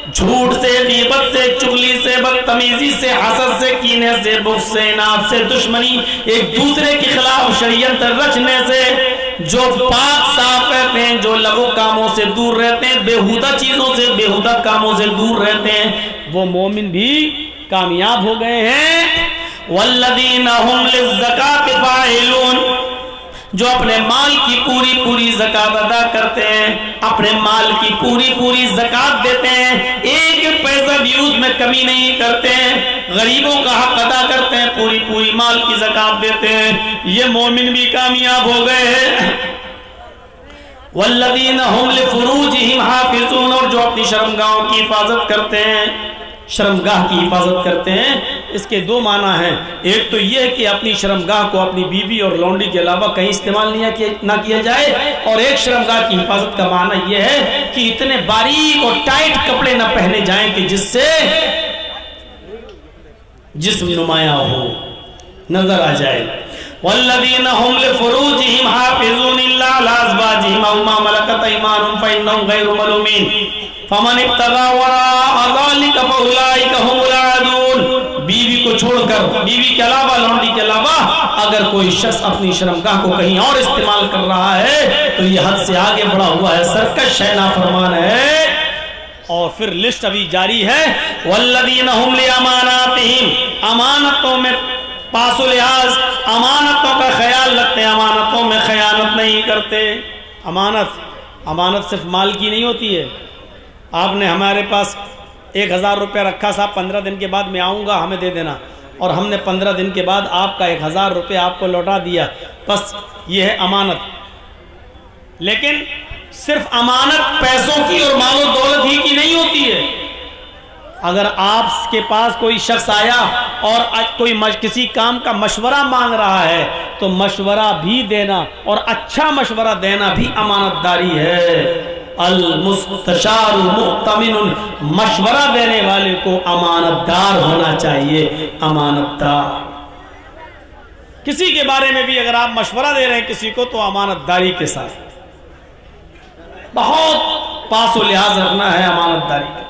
झूठ से, गीबत से, चुगली से, बदतमीजी से, हसद से, कीने से, बुग़्ज़ से, इनाद से, दुश्मनी, एक दूसरे के खिलाफ शरीयत रचने से, जो पाक साफ रहते हैं, जो लघु कामों से दूर रहते हैं, बेहुदा चीजों से, बेहुदा कामों से दूर रहते हैं, वो मोमिन भी कामयाब हो गए हैं। वल्लज़ीना हुम लिज़्ज़काति फ़ाइलून, जो अपने माल की पूरी पूरी ज़कात अदा करते हैं, अपने माल की पूरी पूरी ज़कात देते हैं, एक पैसा भी उसमें कमी नहीं करते हैं, गरीबों का हक अदा करते हैं, पूरी पूरी माल की ज़कात देते हैं, ये मोमिन भी कामयाब हो गए हैं। वल्लज़ीना हुम लिफ़ुरूजिहिम हाफ़िज़ून, और जो अपनी शर्मगाहों की हिफाजत करते हैं, शर्मगाह की हिफाजत करते हैं। इसके दो माना हैं, एक तो ये कि अपनी शर्मगाह को अपनी बीवी और लौंडी के अलावा कहीं इस्तेमाल ना किया जाए, और एक शर्मगाह की हिफाजत का माना यह है कि इतने बारीक और टाइट कपड़े ना पहने जाएं कि जिससे जिस्म नुमाया हो, नजर आ जाए। वल्लज़ीना हुम लिफ़ुरूजिहिम हाफ़िज़ून इल्ला अला अज़वाजिहिम अव मा मलकत अयमानुहुम फ़इन्नहुम गैरु मलूमीन फमन इब्तगा वराअ ज़ालिका फ़उलाइका हुमुल आदून। बीवी को छोड़कर, बीवी के अलावा, लौंडी के अलावा अगर कोई शख्स अपनी शर्मगाह को कहीं और इस्तेमाल कर रहा है तो ये हद से आगे बढ़ा हुआ है, सरकश है, नाफरमान है। और फिर लिस्ट अभी जारी है। वल्लज़ीना हुम लिअमानातिहिम, अमानतों में पासो लिहाज, अमानतों का ख्याल रखते हैं, अमानतों में खयानत नहीं करते। अमानत सिर्फ माल की नहीं होती है। आपने हमारे पास 1000 रुपया रखा, साहब 15 दिन के बाद मैं आऊँगा, हमें दे देना, और हमने 15 दिन के बाद आपका 1000 रुपया आपको लौटा दिया, बस ये है अमानत। लेकिन सिर्फ अमानत पैसों की और मालो दौलत ही की नहीं होती है। अगर आपके पास कोई शख्स आया और कोई किसी काम का मशवरा मांग रहा है तो मशवरा भी देना, और अच्छा मशवरा देना भी अमानतदारी है। अल मुस्तशार मुअ्तमिनुन, मशवरा देने वाले को अमानतदार होना चाहिए, अमानतदार। किसी के बारे में भी अगर आप मशवरा दे रहे हैं किसी को तो अमानतदारी के साथ, बहुत पासो लिहाज रखना है अमानतदारी का।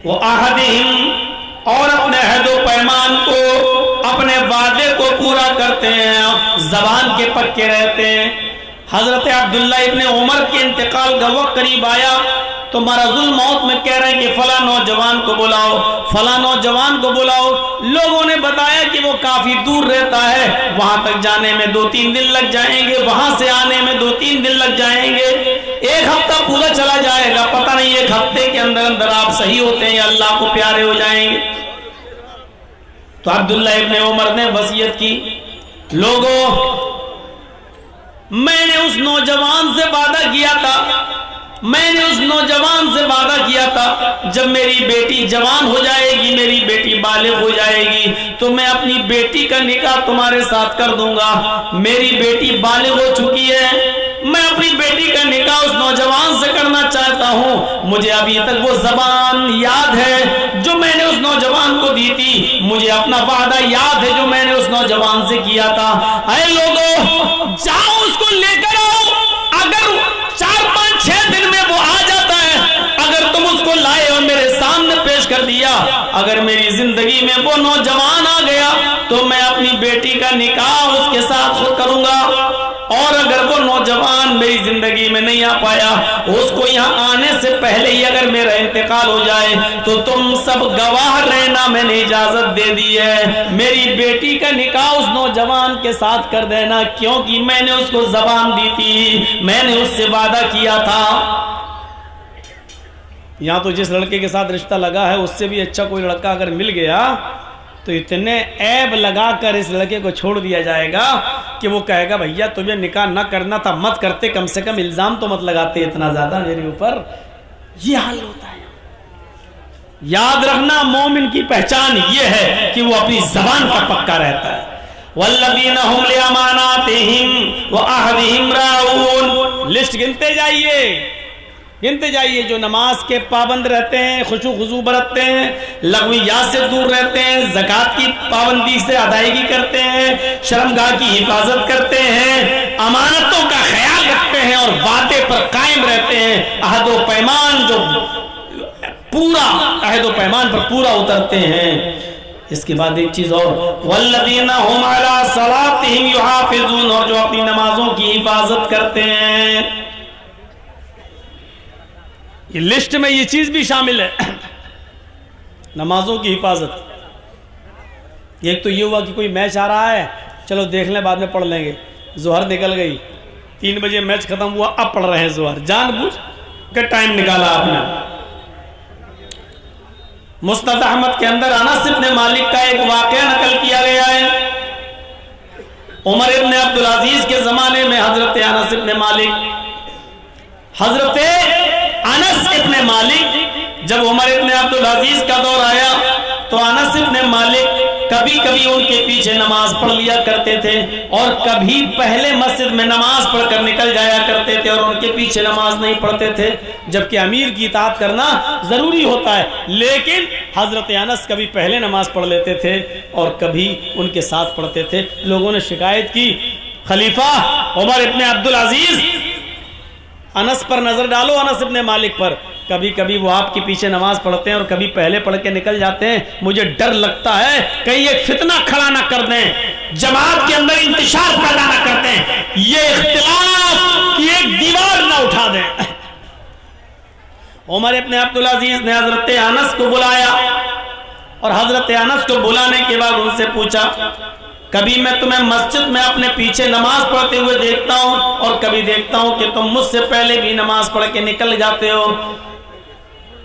वो अहदिहिम, और अपने अहदो पैमान को, अपने वादे को पूरा करते हैं, जबान के पक्के रहते हैं। हजरत अब्दुल्ला इब्ने उमर के इंतकाल का वक्त करीब आया तो मरजुल मौत में कह रहे हैं कि फला नौजवान को बुलाओ, फला नौजवान को बुलाओ। लोगों ने बताया कि वो काफी दूर रहता है, वहां तक जाने में 2-3 दिन लग जाएंगे, वहां से आने में 2-3 दिन लग जाएंगे, 1 हफ्ता पूरा चला जाएगा, पता नहीं 1 हफ्ते के अंदर अंदर आप सही होते हैं या अल्लाह को प्यारे हो जाएंगे। तो अब्दुल्ला इब्ने उमर ने वसीयत की, लोगों मैंने उस नौजवान से वादा किया था मैंने उस नौजवान से वादा किया था जब मेरी बेटी जवान हो जाएगी, मेरी बेटी बालिग हो जाएगी, तो मैं अपनी बेटी का निकाह तुम्हारे साथ कर दूंगा। मेरी बेटी बालिग हो चुकी है, मैं अपनी बेटी का निकाह उस नौजवान से करना चाहता हूं। मुझे अभी तक वो जबान याद है जो मैंने उस नौजवान को दी थी, मुझे अपना वादा याद है जो मैंने उस नौजवान से किया था। अरे लोगों, जाओ उसको लेकर आओ। अगर 4-5-6 दिन में वो आ जाता है, अगर तुम उसको लाए और मेरे सामने पेश कर दिया, अगर मेरी जिंदगी में वो नौजवान आ गया तो मैं अपनी बेटी का निकाह उसके साथ खुद करूंगा। और अगर वो नौजवान मेरी जिंदगी में नहीं आ पाया, उसको यहाँ आने से पहले ही अगर मेरा इंतकाल हो जाए तो तुम सब गवाह रहना, मैंने इजाजत दे दी है। मेरी बेटी का निकाह उस नौजवान के साथ कर देना, क्योंकि मैंने उसको जबान दी थी, मैंने उससे वादा किया था। यहाँ तो जिस लड़के के साथ रिश्ता लगा है उससे भी अच्छा कोई लड़का अगर मिल गया तो इतने ऐब लगाकर इस लड़के को छोड़ दिया जाएगा कि वो कहेगा भैया तुम्हें निकाह ना करना था मत करते, कम से कम इल्जाम तो मत लगाते इतना ज्यादा मेरे ऊपर। ये हाल होता है। याद रखना, मोमिन की पहचान ये है कि वो अपनी जबान पर पक्का रहता है। वल्लज़ीना हुम लिअमानातिहिम व अहदिहिम राऊन। लिस्ट गिनते जाइए, गिनते जाइए। जो नमाज के पाबंद रहते हैं, खुशू खुजू बरतते हैं, लग़वियात से दूर रहते हैं, ज़कात की पाबंदी से अदायगी करते हैं, शर्मगाह की हिफाजत करते हैं, अमानतों का ख्याल रखते हैं और वादे पर कायम रहते हैं, अहदो पैमान जो पूरा अहदो पैमान पर पूरा उतरते हैं। इसके बाद एक चीज और, वल्लज़ीना हुम अला सलातिहिम युहाफ़िज़ून, और जो अपनी नमाजों की हिफाजत करते हैं। ये लिस्ट में ये चीज भी शामिल है, नमाजों की हिफाजत। एक तो ये हुआ कि कोई मैच आ रहा है, चलो देख लें बाद में पढ़ लेंगे। जोहर निकल गई, 3 बजे मैच खत्म हुआ, अब पढ़ रहे हैं जोहर, जानबूझ के टाइम निकाला आपने। मुस्नद अहमद के अंदर अनस इब्न मालिक का एक वाकया नकल किया गया है। उमर इब्न अब्दुल अजीज के जमाने में हजरत अनस इब्न मालिक जब उमर इब्न अब्दुल अजीज का दौर आया तो अनस इब्न मालिक कभी कभी उनके पीछे नमाज पढ़ लिया करते थे और कभी पहले मस्जिद में नमाज पढ़कर निकल जाया करते थे और उनके पीछे नमाज नहीं पढ़ते थे, जबकि अमीर की इताअत करना जरूरी होता है। लेकिन हजरत अनस कभी पहले नमाज पढ़ लेते थे और कभी उनके साथ पढ़ते थे। लोगों ने शिकायत की, खलीफा उमर इब्न अब्दुल अजीज, अनस पर नजर डालो, अनस इब्न मालिक पर। कभी कभी वो आपके पीछे नमाज पढ़ते हैं और कभी पहले पढ़ के निकल जाते हैं। मुझे डर लगता है कहीं एक फितना खड़ा ना कर दें, जमात के अंदर इंतशार पैदा ना कर दें, ये इख्तिलाफ की एक दीवार ना उठा दें। उमर इब्न अब्दुल अजीज ने हजरत अनस को बुलाया और हजरत अनस को बुलाने के बाद उनसे पूछा, कभी मैं तुम्हें मस्जिद में अपने पीछे नमाज पढ़ते हुए देखता हूं और कभी देखता हूं कि तुम मुझसे पहले भी नमाज पढ़ के निकल जाते हो,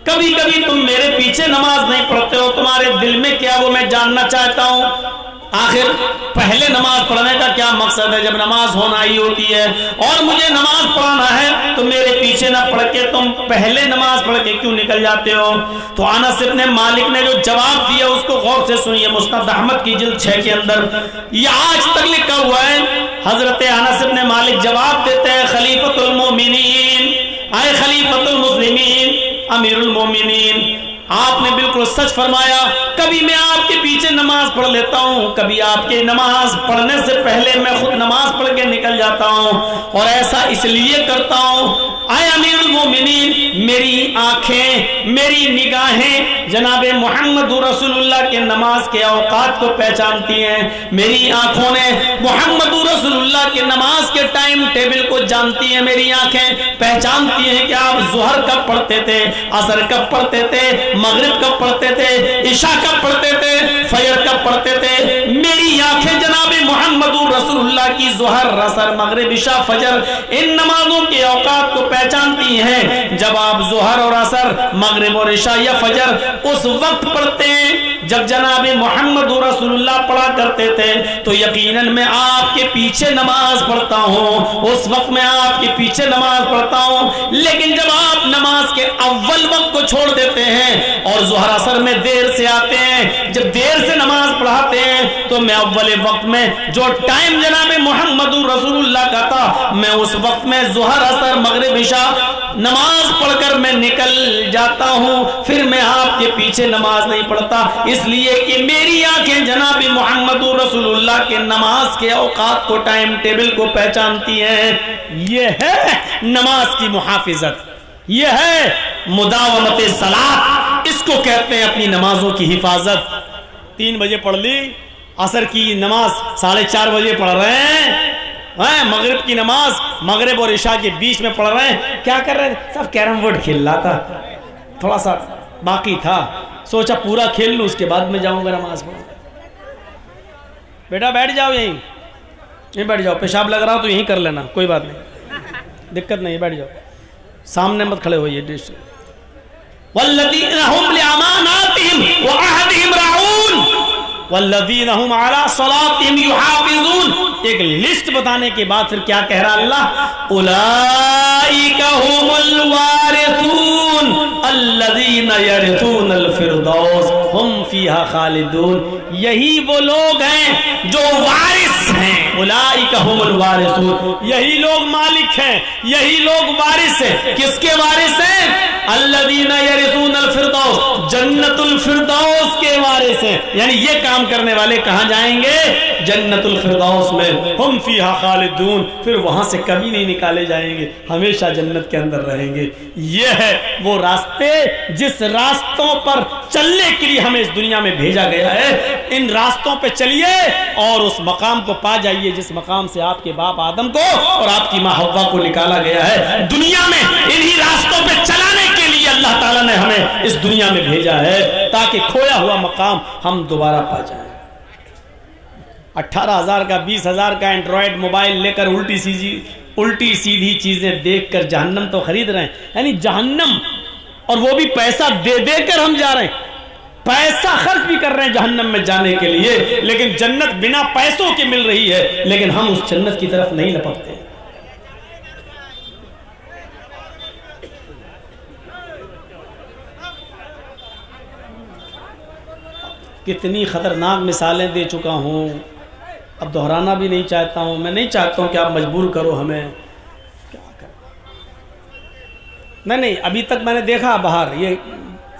कभी कभी तुम मेरे पीछे नमाज नहीं पढ़ते हो, तुम्हारे दिल में क्या वो मैं जानना चाहता हूं। आखिर पहले नमाज पढ़ने का क्या मकसद है जब नमाज होना ही होती है, और मुझे नमाज पढ़ना है तो मेरे पीछे ना पढ़ के तुम पहले नमाज पढ़ के क्यों निकल जाते हो। तो अनस इब्न मालिक ने जो जवाब दिया उसको गौर से सुनिए। मुस्नद अहमद की जिल्द 6 के अंदर ये आज तक लिखा हुआ है। हजरत अनस इब्न मालिक जवाब देते हैं, खलीफतुल मोमिनीन, आए खलीफतुल मुस्लिमीन, अमीरुल मोमिनीन, आपने बिल्कुल सच फरमाया। कभी मैं आपके पीछे नमाज पढ़ लेता हूँ, कभी आपके नमाज पढ़ने से पहले मैं खुद नमाज पढ़ के निकल जाता हूँ, और ऐसा इसलिए करता हूँ आए अमीरुल मोमिनीन, मेरी आंखें, मेरी निगाहें जनाबे मोहम्मद रसूलुल्लाह के नमाज के औकात को पहचानती हैं। मेरी आंखों ने मोहम्मद रसूलुल्लाह के नमाज के टाइम टेबल को जानती हैं। मेरी आंखें पहचानती हैं कि आप ज़ुहर कब पढ़ते थे, असर कब पढ़ते थे, मगरिब कब पढ़ते थे, इशा कब पढ़ते थे, फजर कब पढ़ते थे। मेरी आंखें जनाबे मोहम्मद रसूलुल्लाह की ज़ुहर, असर, मगरिब, इशा, फजर इन नमाजों के औकात को पहचानती हैं। जब आप ज़ुहर और असर, मगरिब और इशा या फजर उस वक्त पढ़ते हैं जब जनाब मोहम्मद रसूलुल्लाह पढ़ा करते थे तो यकीनन मैं आपके पीछे नमाज पढ़ता हूँ, उस वक्त मैं आपके पीछे नमाज पढ़ता हूँ। लेकिन जब आप नमाज के अव्वल वक्त को छोड़ देते हैं और ज़ोहर असर में देर से आते हैं, जब देर से नमाज पढ़ाते हैं तो मैं अव्वल वक्त में जो टाइम जनाब मोहम्मद रसूलुल्लाह का था, मैं उस वक्त में ज़ोहर असर मगरिब इशा नमाज पढ़कर मैं निकल जाता हूँ, फिर मैं आपके पीछे नमाज नहीं पढ़ता, इसलिए कि मेरी आंखें जनाब मोहम्मद रसूलुल्लाह के नमाज के औकात को, टाइम टेबल को पहचानती हैं। यह है नमाज की मुहाफिजत, यह है मुदावमत सलात, इसको कहते हैं अपनी नमाजों की हिफाजत। 3 बजे पढ़ ली, असर की नमाज 4:30 बजे पढ़ रहे हैं, मगरिब की नमाज मगरिब और इशा के बीच में पढ़ रहे हैं। क्या कर रहे हैं? सब कैरम बोर्ड खेल रहा था, थोड़ा सा बाकी था, सोचा पूरा खेल लूं उसके बाद में जाऊंगा नमाज पढ़। बेटा बैठ जाओ, यहीं बैठ जाओ, पेशाब लग रहा हो तो यहीं कर लेना, कोई बात नहीं, दिक्कत नहीं, बैठ जाओ, सामने मत खड़े होइए। वल्लज़ीना हुम लिअमानातिहिम व अहदिहिम राऊन वल्लज़ीना हुम अला सलातिहिम युहाफ़िज़ून। एक लिस्ट बताने के बाद फिर क्या कह रहा अल्लाह? उलाइका हुमुल वारिसून अल्लज़ीना यरिसूनल फिरदौस हुम फ़ीहा खालिदून। यही वो लोग हैं जो वारिस हैं, उलाइका हुमुल वारिसून, यही लोग मालिक हैं, यही लोग वारिस हैं। किसके वारिस हैं? अल्लज़ीना यरिसूनल फिरदौस, जन्नतुल फिरदौस के वारिस हैं। यानी ये काम करने वाले कहाँ जाएंगे? जन्नतुल फिरदौस में, हुम फीहा खालिदून, फिर वहां से कभी नहीं निकाले जाएंगे, हमेशा जन्नत के अंदर रहेंगे। ये है वो रास्ते जिस रास्तों पर चलने के लिए हमें इस दुनिया में भेजा गया है। इन रास्तों पे चलिए और उस मकाम को पा जाइए जिस मकाम से आपके बाप आदम को और आपकी माँ हव्वा को निकाला गया है। दुनिया में इन्हीं रास्तों पे चलाने के लिए अल्लाह ताला ने हमें इस दुनिया में भेजा है, ताकि खोया हुआ मकाम हम दोबारा पा जाएं। 18,000 का 20,000 का एंड्रॉयड मोबाइल लेकर उल्टी सीधी चीजें देखकर जहन्नम तो खरीद रहे हैं, यानी जहन्नम, और वो भी पैसा दे देकर हम जा रहे हैं, पैसा खर्च भी कर रहे हैं जहन्नम में जाने के लिए, लेकिन जन्नत बिना पैसों के मिल रही है, लेकिन हम उस जन्नत की तरफ नहीं लपकते। कितनी खतरनाक मिसालें दे चुका हूं, अब दोहराना भी नहीं चाहता हूं। मैं नहीं चाहता हूं कि आप मजबूर करो हमें, क्या करें। नहीं, अभी तक मैंने देखा बाहर ये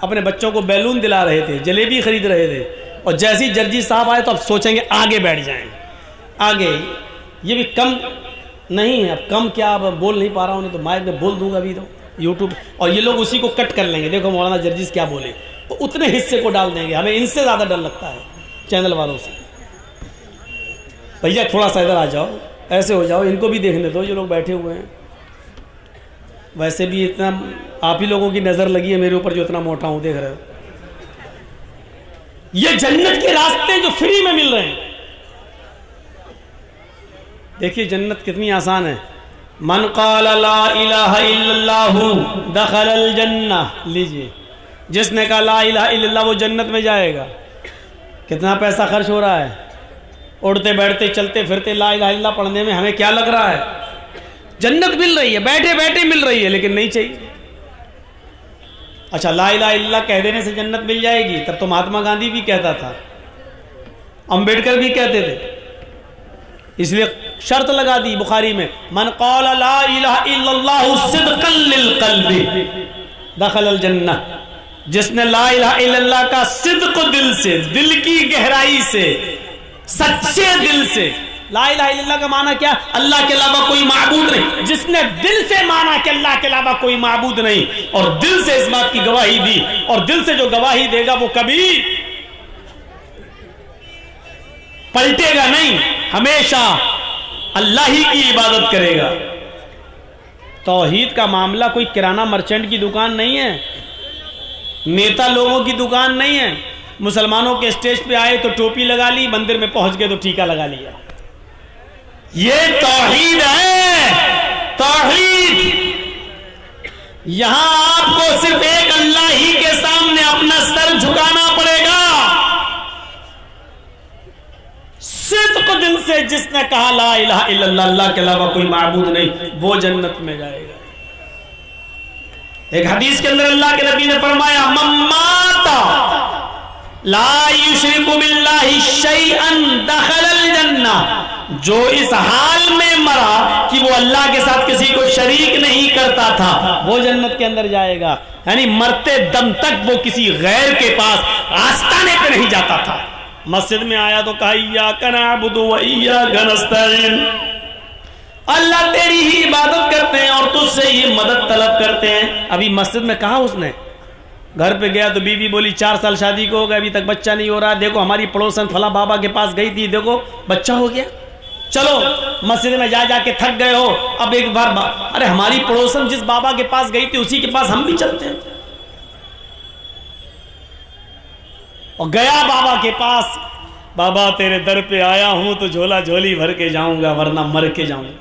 अपने बच्चों को बैलून दिला रहे थे, जलेबी खरीद रहे थे, और जैसे ही जर्जी साहब आए तो अब सोचेंगे आगे बैठ जाएं, आगे। ये भी कम नहीं है, अब कम क्या, अब बोल नहीं पा रहा हूँ, तो माइक में बोल दूंगा अभी तो यूट्यूब, और ये लोग उसी को कट कर लेंगे, देखो मौलाना जर्जीस क्या बोले, तो उतने हिस्से को डाल देंगे। हमें इनसे ज़्यादा डर लगता है चैनल वालों से। भैया थोड़ा सा इधर आ जाओ, ऐसे हो जाओ, इनको भी देखने दो जो लोग बैठे हुए हैं। वैसे भी इतना आप ही लोगों की नज़र लगी है मेरे ऊपर जो इतना मोटा हूं, देख रहे हो। ये जन्नत के रास्ते जो फ्री में मिल रहे हैं, देखिए जन्नत कितनी आसान है। मन क़ाल ला इलाहा इल्लल्लाहु दखलल जन्नह, लीजिए, जिसने कहा ला इलाहा इल्लल्लाह वो जन्नत में जाएगा। कितना पैसा खर्च हो रहा है, उड़ते बैठते चलते फिरते ला इलाहा इल्लल्लाह पढ़ने में हमें क्या लग रहा है? जन्नत मिल रही है, बैठे बैठे मिल रही है, लेकिन नहीं चाहिए। अच्छा, ला इलाहा इल्लल्लाह कह देने से जन्नत मिल जाएगी? तब तो महात्मा गांधी भी कहता था, अंबेडकर भी कहते थे, इसलिए शर्त लगा दी बुखारी में, मन क़ाल ला इलाहा इल्लल्लाहु सिद्क़न लिल क़ल्बि दखलल जन्नह। जिसने ला इलाहा इल्लल्लाह का सिद्क़, दिल से, दिल की गहराई से, सच्चे दिल से, ला इलाहा इल्लल्लाह का माना क्या? अल्लाह के अलावा कोई माबूद नहीं। जिसने दिल से माना कि अल्लाह के अलावा कोई माबूद नहीं, और दिल से इस बात की गवाही दी, और दिल से जो गवाही देगा वो कभी पलटेगा नहीं, हमेशा अल्लाह ही की इबादत करेगा। तौहीद का मामला कोई किराना मर्चेंट की दुकान नहीं है, नेता लोगों की दुकान नहीं है। मुसलमानों के स्टेज पे आए तो टोपी लगा ली, मंदिर में पहुंच गए तो टीका लगा लिया। ये तौहीद है, तौहीद। यहां आपको सिर्फ एक अल्लाह ही के सामने अपना सर झुकाना पड़ेगा। सिद्क दिल से जिसने कहा ला इलाहा इल्लल्लाह, अल्लाह के अलावा कोई माबूद नहीं, वो जन्नत में जाएगा। एक हदीस के अंदर अल्लाह के नबी ने फरमाया मम्माता ला युशरिकु बिल्लाहि शैअन दखलल जन्ना, जो इस हाल में मरा कि वो अल्लाह के साथ किसी को शरीक नहीं करता था, वो जन्नत के अंदर जाएगा। यानी मरते दम तक वो किसी गैर के पास आस्ताने पे नहीं जाता था। मस्जिद में आया तो कहा इय्याका नअबुदु व इय्याका नस्तईन, अल्लाह तेरी ही इबादत करते हैं और तुझसे ही मदद तलब करते हैं। अभी मस्जिद में कहा उसने, घर पे गया तो बीवी बोली 4 साल शादी को हो गए, अभी तक बच्चा नहीं हो रहा, देखो हमारी पड़ोसन फला बाबा के पास गई थी, देखो बच्चा हो गया। चलो मस्जिद में जा जाके थक गए हो, अब एक बार अरे हमारी पड़ोसन जिस बाबा के पास गई थी उसी के पास हम भी चलते हैं। और गया बाबा के पास, बाबा तेरे दर पे आया हूं तो झोला झोली भर के जाऊंगा वरना मर के जाऊंगा।